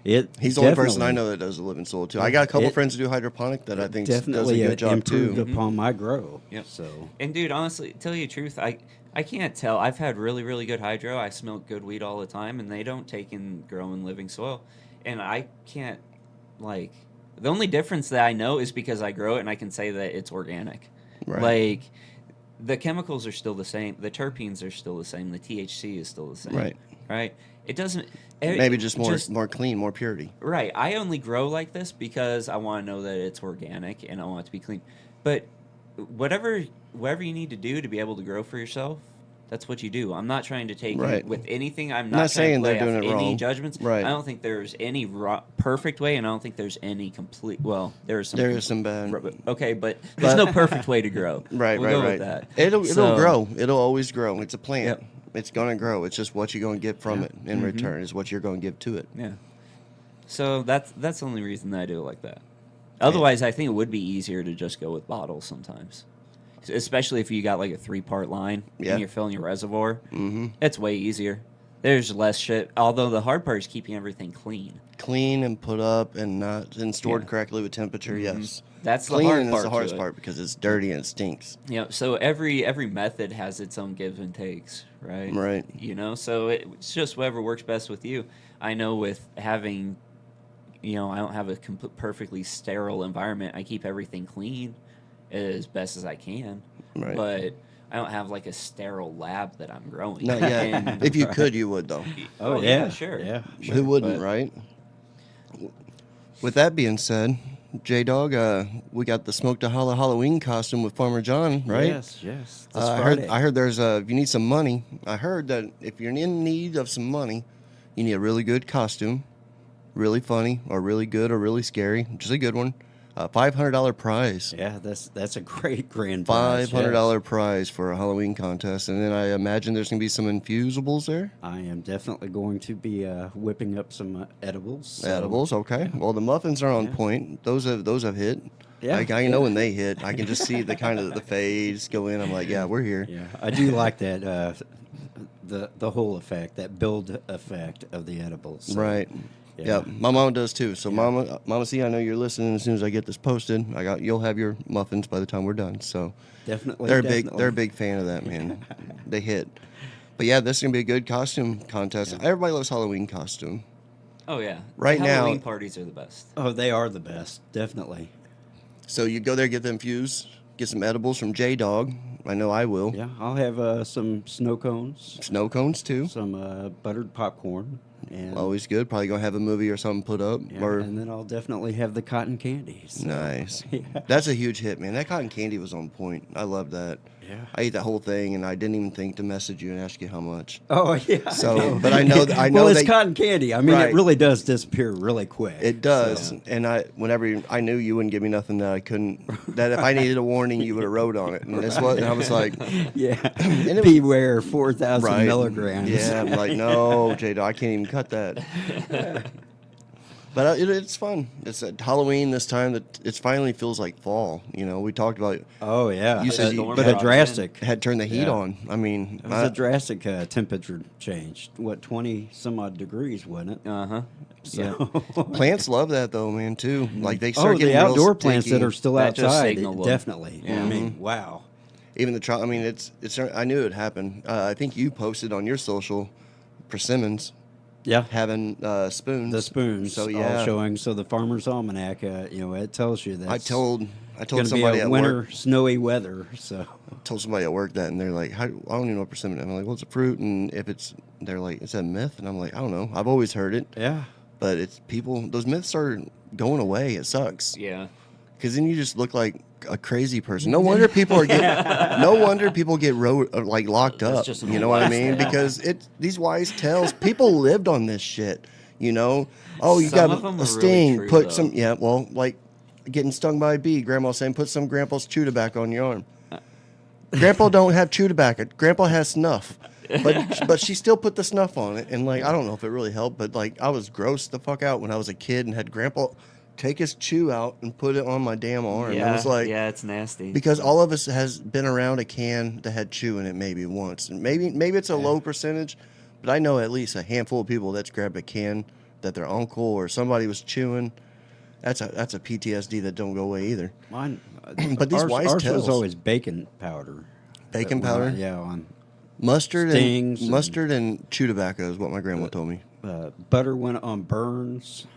[SPEAKER 2] He's the only person I
[SPEAKER 4] definitely-
[SPEAKER 2] know that does the living soil too. I got a couple
[SPEAKER 4] It-
[SPEAKER 2] friends who do hydroponic that I think does a
[SPEAKER 4] definitely
[SPEAKER 2] good job
[SPEAKER 4] improved
[SPEAKER 2] too.
[SPEAKER 4] upon my grow.
[SPEAKER 3] Yep.
[SPEAKER 4] So
[SPEAKER 3] And dude, honestly, tell you the truth, I can't tell. I've had really, really good hydro. I smoke good weed all the time, and they don't take and grow in living soil. And I can't, like, the only difference that I know is because I grow it and I can say that it's organic.
[SPEAKER 2] Right.
[SPEAKER 3] Like, the chemicals are still the same. The terpenes are still the same. The THC is still the same.
[SPEAKER 2] Right.
[SPEAKER 3] Right? It doesn't...
[SPEAKER 2] Maybe just more clean, more purity.
[SPEAKER 3] Right. I only grow like this because I want to know that it's organic and I want it to be clean. But whatever you need to do to be able to grow for yourself, that's what you do. I'm not trying to take
[SPEAKER 2] Right.
[SPEAKER 3] it with anything. I'm
[SPEAKER 2] Not
[SPEAKER 3] not
[SPEAKER 2] saying
[SPEAKER 3] trying to
[SPEAKER 2] they're
[SPEAKER 3] play
[SPEAKER 2] doing
[SPEAKER 3] off
[SPEAKER 2] it
[SPEAKER 3] any
[SPEAKER 2] wrong.
[SPEAKER 3] judgments.
[SPEAKER 2] Right.
[SPEAKER 3] I don't think there's any perfect way, and I don't think there's any complete. Well, there is some.
[SPEAKER 2] There is some bad.
[SPEAKER 3] Okay, but there's no perfect way to grow.
[SPEAKER 2] Right,
[SPEAKER 3] We'll
[SPEAKER 2] right,
[SPEAKER 3] go
[SPEAKER 2] right.
[SPEAKER 3] with that.
[SPEAKER 2] It'll
[SPEAKER 3] So-
[SPEAKER 2] grow. It'll always grow. It's a plant.
[SPEAKER 3] Yep.
[SPEAKER 2] It's gonna grow. It's just what you're gonna get from it in return is what you're gonna give to it.
[SPEAKER 3] Yeah. So that's the only reason that I do it like that. Otherwise, I think it would be easier to just go with bottles sometimes, especially if you got like a 3-part line
[SPEAKER 2] Yeah.
[SPEAKER 3] and you're filling your reservoir. Mm-hmm. It's way easier. There's less shit. Although the hard part is keeping everything clean.
[SPEAKER 2] Clean and put up and stored
[SPEAKER 3] Yeah.
[SPEAKER 2] correctly with temperature. Yes.
[SPEAKER 3] That's the
[SPEAKER 2] Cleaning
[SPEAKER 3] hard
[SPEAKER 2] is
[SPEAKER 3] part.
[SPEAKER 2] the
[SPEAKER 3] to
[SPEAKER 2] hardest
[SPEAKER 3] it.
[SPEAKER 2] part because it's dirty and it stinks.
[SPEAKER 3] Yeah. So every method has its own gives and takes, right?
[SPEAKER 2] Right.
[SPEAKER 3] You know, so it's just whatever works best with you. I know with having, I don't have a perfectly sterile environment. I keep everything clean as best as I can.
[SPEAKER 2] Right.
[SPEAKER 3] But I don't have like a sterile lab that I'm growing.
[SPEAKER 2] Not yet.
[SPEAKER 3] And-
[SPEAKER 2] If you could, you would though.
[SPEAKER 3] Oh, yeah, sure.
[SPEAKER 4] Yeah.
[SPEAKER 2] Who wouldn't,
[SPEAKER 3] But-
[SPEAKER 2] right? With that being said, J-Dawg, we got the Smoke to Holla Halloween costume with Farmer John, right?
[SPEAKER 4] Yes. This
[SPEAKER 2] I heard there's if you need some money. I heard that if you're in need of some money, you need a really good costume, really funny, or really good, or really scary, just a good one. $500 prize.
[SPEAKER 4] Yeah, that's a great grand prize.
[SPEAKER 2] $500 prize for a Halloween contest, and then I imagine there's gonna be some infusables there.
[SPEAKER 4] I am definitely going to be whipping up some edibles. so-
[SPEAKER 2] Edibles, okay. Well, the muffins are on point. Those have hit.
[SPEAKER 4] Yeah,
[SPEAKER 2] I know when they hit. I can just see the kind of the fades go in. I'm like, yeah, we're here.
[SPEAKER 4] Yeah, I do like that. The whole effect, that build effect of the edibles. So,
[SPEAKER 2] Right.
[SPEAKER 4] Yeah.
[SPEAKER 2] Yeah, my mom does too. So, Mama C, I know you're listening. As soon as I get this posted, you'll have your muffins by the time we're done. So,
[SPEAKER 4] Definitely.
[SPEAKER 2] they're a big fan of that, man. They hit. But yeah, this is gonna be a good costume contest. Everybody loves Halloween costume.
[SPEAKER 3] Oh yeah.
[SPEAKER 2] Right
[SPEAKER 3] The
[SPEAKER 2] now-
[SPEAKER 3] Halloween parties are the best.
[SPEAKER 4] Oh, they are the best. Definitely.
[SPEAKER 2] So you go there, get the infused, get some edibles from J-Dawg. I know I will.
[SPEAKER 4] Yeah, I'll have some snow cones,
[SPEAKER 2] Snow cones too.
[SPEAKER 4] some buttered popcorn, and
[SPEAKER 2] Always good. Probably gonna have a movie or something put up.
[SPEAKER 4] yeah,
[SPEAKER 2] Or
[SPEAKER 4] and then I'll definitely have the cotton candies.
[SPEAKER 2] nice. That's a huge hit, man. That cotton candy was on point. I love that.
[SPEAKER 4] Yeah.
[SPEAKER 2] I ate that whole thing, and I didn't even think to message you and ask you how much.
[SPEAKER 4] Oh yeah.
[SPEAKER 2] So, but I know
[SPEAKER 4] well, it's
[SPEAKER 2] that
[SPEAKER 4] cotton candy. I mean,
[SPEAKER 2] Right.
[SPEAKER 4] it really does disappear really quick.
[SPEAKER 2] it does.
[SPEAKER 4] So,
[SPEAKER 2] And I knew you wouldn't give me nothing that I couldn't. That if I needed a warning, you would have wrote on it. And that's what. And I was like,
[SPEAKER 4] yeah.
[SPEAKER 2] it was-
[SPEAKER 4] Beware 4,000
[SPEAKER 2] right.
[SPEAKER 4] milligrams.
[SPEAKER 2] Yeah, I'm like, no, J-Dawg, I can't even cut that. But it's fun. It's at Halloween this time that it finally feels like fall. You know, we talked about
[SPEAKER 4] Oh yeah,
[SPEAKER 2] You said
[SPEAKER 3] storm
[SPEAKER 4] but a
[SPEAKER 3] brought it
[SPEAKER 4] drastic.
[SPEAKER 2] had turned the heat
[SPEAKER 4] Yeah.
[SPEAKER 2] on. I mean,
[SPEAKER 4] It was a drastic temperature change. What 20 some odd degrees, wasn't it?
[SPEAKER 3] Uh-huh.
[SPEAKER 4] So,
[SPEAKER 2] plants love that though, man. Too like they
[SPEAKER 4] oh,
[SPEAKER 2] start getting
[SPEAKER 4] the
[SPEAKER 2] real
[SPEAKER 4] outdoor plants that
[SPEAKER 2] sticky.
[SPEAKER 4] are still
[SPEAKER 3] That just
[SPEAKER 4] outside,
[SPEAKER 3] signaled them.
[SPEAKER 4] definitely.
[SPEAKER 3] Yeah.
[SPEAKER 4] I mean, wow.
[SPEAKER 2] Even the I mean, it's. I knew it happened. I think you posted on your social, persimmons
[SPEAKER 4] Yeah.
[SPEAKER 2] having spoons.
[SPEAKER 4] The spoons
[SPEAKER 2] So
[SPEAKER 4] all
[SPEAKER 2] yeah,
[SPEAKER 4] showing. So the Farmer's Almanac, it tells you that
[SPEAKER 2] I told
[SPEAKER 4] going to be
[SPEAKER 2] somebody
[SPEAKER 4] a
[SPEAKER 2] at
[SPEAKER 4] winter
[SPEAKER 2] work.
[SPEAKER 4] snowy weather. So
[SPEAKER 2] Told somebody at work that, and they're like, I don't even know what persimmon. I'm like, well, it's a fruit, and if they're like, is that a myth? And I'm like, I don't know. I've always heard it,
[SPEAKER 4] yeah,
[SPEAKER 2] but it's people. Those myths are going away. It sucks.
[SPEAKER 3] Yeah.
[SPEAKER 2] Because then you just look like a crazy person. No wonder people are getting. No wonder people get locked
[SPEAKER 3] That's
[SPEAKER 2] up.
[SPEAKER 3] just an
[SPEAKER 2] You know
[SPEAKER 3] old
[SPEAKER 2] what I
[SPEAKER 3] wise
[SPEAKER 2] mean?
[SPEAKER 3] tale.
[SPEAKER 2] Because these wise tales. People lived on this shit. You know. Oh, you
[SPEAKER 3] Some of
[SPEAKER 2] got
[SPEAKER 3] them
[SPEAKER 2] a
[SPEAKER 3] are
[SPEAKER 2] sting.
[SPEAKER 3] really true,
[SPEAKER 2] Put
[SPEAKER 3] though.
[SPEAKER 2] some. Yeah. Well, like getting stung by a bee. Grandma saying, put some Grandpa's chew tobacco on your arm. Grandpa don't have chew tobacco. Grandpa has snuff. But she still put the snuff on it, and like I don't know if it really helped, but like I was grossed the fuck out when I was a kid and had Grandpa take his chew out and put it on my damn arm.
[SPEAKER 3] Yeah.
[SPEAKER 2] I was like,
[SPEAKER 3] yeah, it's nasty.
[SPEAKER 2] because all of us has been around a can that had chew in it maybe once, and maybe it's a low percentage, but I know at least a handful of people that's grabbed a can that their uncle or somebody was chewing. That's a PTSD that don't go away either.
[SPEAKER 4] mine.
[SPEAKER 2] But these wise
[SPEAKER 4] ours
[SPEAKER 2] tales.
[SPEAKER 4] was always baking powder.
[SPEAKER 2] Baking
[SPEAKER 4] That went on-
[SPEAKER 2] powder?
[SPEAKER 4] yeah, on
[SPEAKER 2] Mustard
[SPEAKER 4] Stings
[SPEAKER 2] and mustard and chew tobacco is what my grandma told me.
[SPEAKER 4] butter went on burns.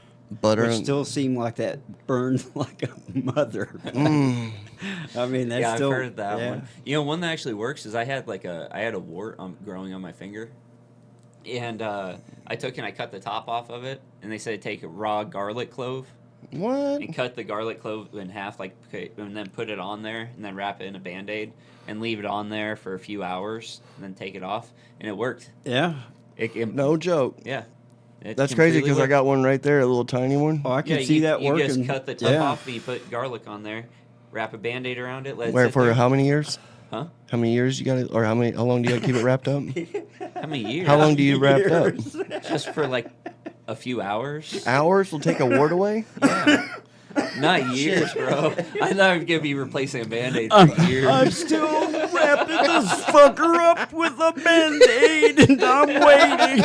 [SPEAKER 2] Butter
[SPEAKER 4] Which
[SPEAKER 2] and
[SPEAKER 4] still seemed like that burned like a mother. I mean, that's
[SPEAKER 3] Yeah,
[SPEAKER 4] still.
[SPEAKER 3] I've heard that
[SPEAKER 4] yeah.
[SPEAKER 3] one. You know, one that actually works is I had a wart growing on my finger, and I took and I cut the top off of it, and they said take a raw garlic clove
[SPEAKER 2] what?
[SPEAKER 3] and cut the garlic clove in half, and then put it on there, and then wrap it in a Band-Aid and leave it on there for a few hours, and then take it off, and it worked.
[SPEAKER 4] Yeah.
[SPEAKER 3] No,
[SPEAKER 2] No joke.
[SPEAKER 3] yeah, it
[SPEAKER 2] That's crazy
[SPEAKER 3] completely
[SPEAKER 2] because I
[SPEAKER 3] worked.
[SPEAKER 2] got one right there, a little tiny one.
[SPEAKER 4] Oh, I
[SPEAKER 3] Yeah,
[SPEAKER 4] can see that
[SPEAKER 3] you
[SPEAKER 4] working.
[SPEAKER 3] just cut the top
[SPEAKER 4] yeah.
[SPEAKER 3] off, and you put garlic on there, wrap a Band-Aid around it, let it
[SPEAKER 2] Where
[SPEAKER 3] sit
[SPEAKER 2] for
[SPEAKER 3] there.
[SPEAKER 2] how many years?
[SPEAKER 3] Huh?
[SPEAKER 2] How many years you got it, or how long do you got to keep it wrapped up?
[SPEAKER 3] How many years?
[SPEAKER 2] How long do you wrap it up?
[SPEAKER 3] Just for like a few hours?
[SPEAKER 2] Hours will take a wart away.
[SPEAKER 3] Yeah. Not years, bro. I thought I was gonna be replacing a Band-Aid for years.
[SPEAKER 4] I'm still wrapping this fucker up with a Band-Aid, and I'm waiting.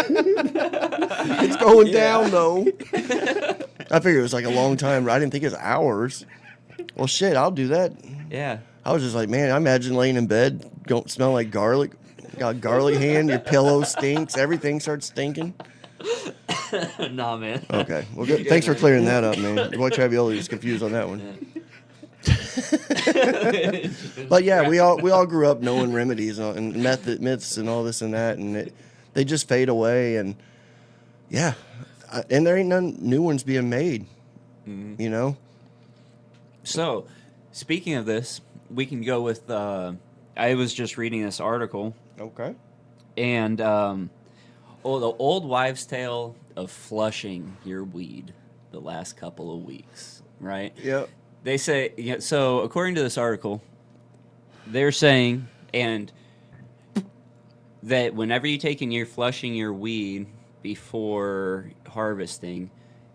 [SPEAKER 2] It's going down though. I figured it was like a long time. I didn't think it was hours. Well, shit, I'll do that.
[SPEAKER 3] Yeah.
[SPEAKER 2] I was just like, man, I imagine laying in bed, don't smell like garlic. Got a garlic hand, your pillow stinks, everything starts stinking.
[SPEAKER 3] Nah, man.
[SPEAKER 2] Okay, well, good. Thanks for clearing that up, man. Boy, Travioli was confused on that one. But yeah, we all grew up knowing remedies and myths and all this and that, and they just fade away. And yeah, and there ain't none new ones being made. You know,
[SPEAKER 3] So, speaking of this, we can go with. I was just reading this article,
[SPEAKER 2] okay.
[SPEAKER 3] and the old wives' tale of flushing your weed the last couple of weeks, right?
[SPEAKER 2] Yep.
[SPEAKER 3] They say, yeah, so according to this article, they're saying, and that whenever you're flushing your weed before harvesting,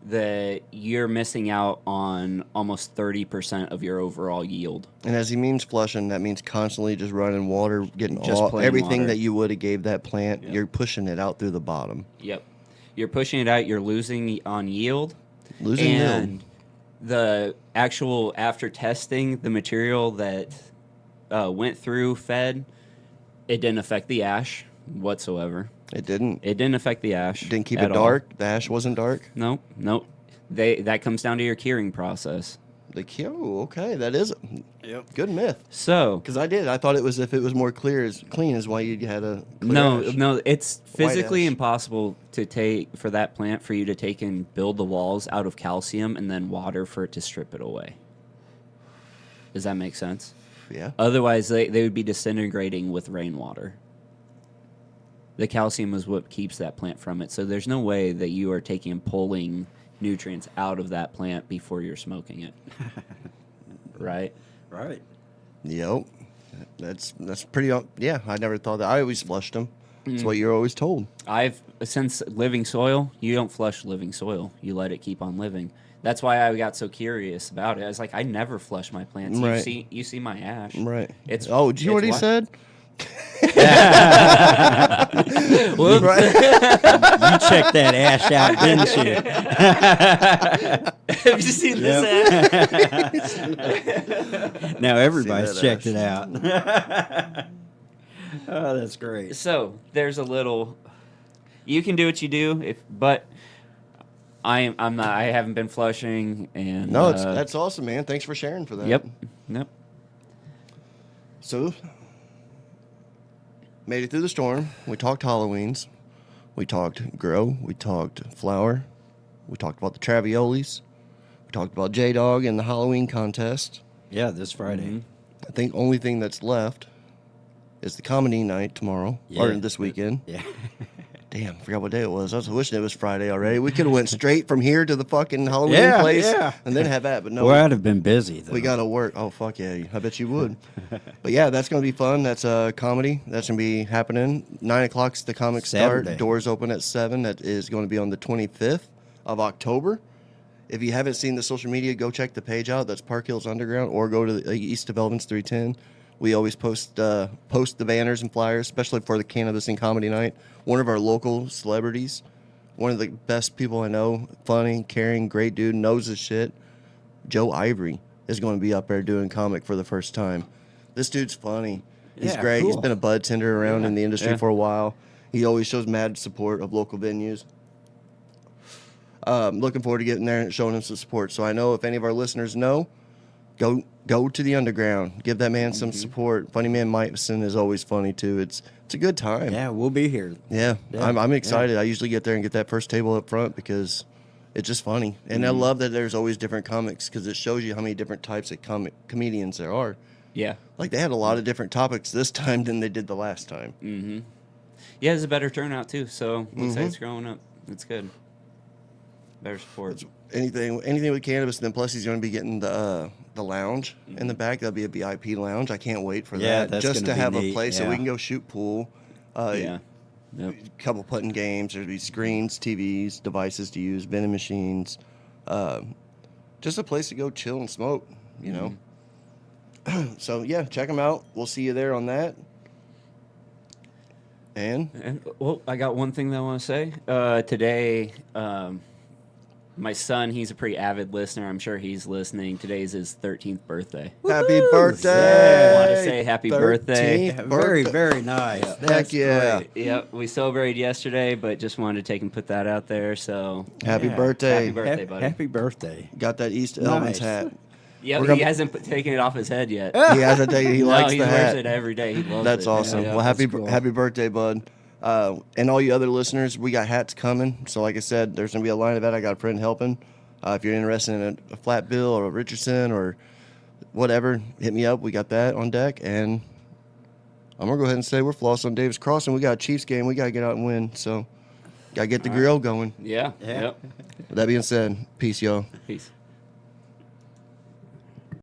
[SPEAKER 3] that you're missing out on almost 30% of your overall yield.
[SPEAKER 2] And as he means flushing, that means constantly just running water, getting
[SPEAKER 3] Just plain
[SPEAKER 2] everything
[SPEAKER 3] water.
[SPEAKER 2] that you would have gave that plant.
[SPEAKER 3] Yep.
[SPEAKER 2] You're pushing it out through the bottom.
[SPEAKER 3] Yep. You're pushing it out, you're losing on yield.
[SPEAKER 2] Losing
[SPEAKER 3] and
[SPEAKER 2] yield.
[SPEAKER 3] the actual, after testing the material that went through fed, it didn't affect the ash whatsoever.
[SPEAKER 2] It didn't.
[SPEAKER 3] It didn't affect the ash.
[SPEAKER 2] Didn't keep
[SPEAKER 3] at
[SPEAKER 2] it
[SPEAKER 3] all.
[SPEAKER 2] dark. The ash wasn't dark.
[SPEAKER 3] Nope. That comes down to your curing process.
[SPEAKER 2] Okay, that is
[SPEAKER 4] Yep.
[SPEAKER 2] good myth.
[SPEAKER 3] So
[SPEAKER 2] Because I thought it was if it was more clean is why you had a clear ash.
[SPEAKER 3] no, it's physically
[SPEAKER 2] ash.
[SPEAKER 3] impossible for that plant for you to take and build the walls out of calcium and then water for it to strip it away. Does that make sense?
[SPEAKER 2] Yeah.
[SPEAKER 3] Otherwise, they would be disintegrating with rainwater. The calcium is what keeps that plant from it. So there's no way that you are taking and pulling nutrients out of that plant before you're smoking it. Right?
[SPEAKER 4] Right.
[SPEAKER 2] Yep. That's pretty. Yeah, I never thought that. I always flushed them. That's what you're always told.
[SPEAKER 3] Since living soil, you don't flush living soil. You let it keep on living. That's why I got so curious about it. I was like, I never flush my plants.
[SPEAKER 2] Right.
[SPEAKER 3] You see my ash.
[SPEAKER 2] Right.
[SPEAKER 3] It's
[SPEAKER 2] Oh, did you hear what he
[SPEAKER 3] it's
[SPEAKER 2] said?
[SPEAKER 3] Whoops.
[SPEAKER 2] Right.
[SPEAKER 4] You checked that ash out, didn't you?
[SPEAKER 3] Have you seen this ash?
[SPEAKER 4] Now everybody's
[SPEAKER 2] that
[SPEAKER 4] checked
[SPEAKER 2] ash.
[SPEAKER 4] it out. Oh, that's great.
[SPEAKER 3] So there's a little. You can do what you do, but I'm not. I haven't been flushing, and
[SPEAKER 2] No, that's awesome, man. Thanks for sharing for that.
[SPEAKER 3] Yep.
[SPEAKER 2] So, made it through the storm. We talked Halloweens. We talked grow. We talked flour. We talked about the Traviolis. We talked about J-Dawg and the Halloween contest.
[SPEAKER 4] Yeah, this Friday.
[SPEAKER 3] Mm-hmm.
[SPEAKER 2] I think only thing that's left is the comedy night tomorrow, or
[SPEAKER 4] Yeah.
[SPEAKER 2] this weekend.
[SPEAKER 4] Yeah.
[SPEAKER 2] Damn, I forgot what day it was. I was wishing it was Friday already. We could have went straight from here to the fucking Halloween
[SPEAKER 4] Yeah,
[SPEAKER 2] place
[SPEAKER 4] yeah.
[SPEAKER 2] and then have that, but no.
[SPEAKER 4] Boy, I'd have been busy, though.
[SPEAKER 2] We got to work. Oh, fuck yeah. I bet you would. But yeah, that's going to be fun. That's a comedy. That's going to be happening. 9 o'clock's the comic
[SPEAKER 4] Saturday.
[SPEAKER 2] start. Doors open at 7. That is going to be on the 25th of October. If you haven't seen the social media, go check the page out. That's Park Hills Underground, or go to the east of Elvins 310. We always post the banners and flyers, especially for the Cannabis and Comedy Night. One of our local celebrities, one of the best people I know, funny, caring, great dude, knows his shit. Joe Ivory is going to be up there doing comic for the first time. This dude's funny. He's
[SPEAKER 4] Yeah,
[SPEAKER 2] great. He's
[SPEAKER 4] cool.
[SPEAKER 2] been a bud tender around in the industry
[SPEAKER 3] Yeah.
[SPEAKER 2] for a while. He always shows mad support of local venues. Looking forward to getting there and showing him some support. So I know if any of our listeners know, go to the underground. Give that man some support. Funny Man Mikeson is always funny too. It's a good time.
[SPEAKER 4] Yeah, we'll be here.
[SPEAKER 2] Yeah,
[SPEAKER 4] Yeah,
[SPEAKER 2] I'm excited. I usually get there and get that first table up front because it's just funny. And I love that there's always different comics because it shows you how many different types of comedians there are.
[SPEAKER 3] Yeah.
[SPEAKER 2] Like they had a lot of different topics this time than they did the last time.
[SPEAKER 3] Yeah, it's a better turnout too. So looks
[SPEAKER 2] Mm-hmm.
[SPEAKER 3] like it's growing up. It's good. Better support.
[SPEAKER 2] Anything with cannabis, and then plus he's going to be getting the lounge in the back. That'll be a VIP lounge. I can't wait for
[SPEAKER 4] Yeah,
[SPEAKER 2] that.
[SPEAKER 4] that's
[SPEAKER 2] Just to
[SPEAKER 4] gonna be
[SPEAKER 2] have a
[SPEAKER 4] neat,
[SPEAKER 2] place that we
[SPEAKER 4] yeah.
[SPEAKER 2] can go shoot pool.
[SPEAKER 3] Yeah. Yep.
[SPEAKER 2] Couple putting games. There'll be screens, TVs, devices to use, vending machines. Just a place to go chill and smoke, you know. So yeah, check them out. We'll see you there on that. And
[SPEAKER 3] Well, I got one thing that I want to say. Today, my son, he's a pretty avid listener. I'm sure he's listening. Today's his 13th birthday.
[SPEAKER 2] happy birthday!
[SPEAKER 3] I wanna say happy birthday.
[SPEAKER 2] 13th
[SPEAKER 4] Very,
[SPEAKER 2] birthday.
[SPEAKER 4] very nice.
[SPEAKER 2] Heck
[SPEAKER 4] That's
[SPEAKER 2] yeah.
[SPEAKER 4] great.
[SPEAKER 3] Yep, we celebrated yesterday, but just wanted to take and put that out there. So,
[SPEAKER 2] Happy
[SPEAKER 4] Yeah.
[SPEAKER 2] birthday.
[SPEAKER 3] Happy birthday, buddy.
[SPEAKER 4] Happy birthday.
[SPEAKER 2] Got that East
[SPEAKER 4] Nice.
[SPEAKER 2] Elvins hat.
[SPEAKER 3] yeah,
[SPEAKER 2] We're
[SPEAKER 3] he
[SPEAKER 2] gonna-
[SPEAKER 3] hasn't taken it off his head yet.
[SPEAKER 2] He hasn't taken. He
[SPEAKER 3] No,
[SPEAKER 2] likes
[SPEAKER 3] he
[SPEAKER 2] the
[SPEAKER 3] wears
[SPEAKER 2] hat.
[SPEAKER 3] it every day. He loves
[SPEAKER 2] That's
[SPEAKER 3] it.
[SPEAKER 2] awesome.
[SPEAKER 3] Yeah.
[SPEAKER 2] Well, happy
[SPEAKER 4] that's cool.
[SPEAKER 2] happy birthday, bud. And all you other listeners, we got hats coming. So, like I said, there's gonna be a line of that. I got a friend helping. If you're interested in a flat bill or a Richardson or whatever, hit me up. We got that on deck. And I'm gonna go ahead and say we're floss on Davis Crossing. We got a Chiefs game. We gotta get out and win. So, gotta get the grill going.
[SPEAKER 3] Yeah.
[SPEAKER 4] Yeah.
[SPEAKER 3] Yep.
[SPEAKER 2] With that being said, peace, y'all.
[SPEAKER 3] Peace.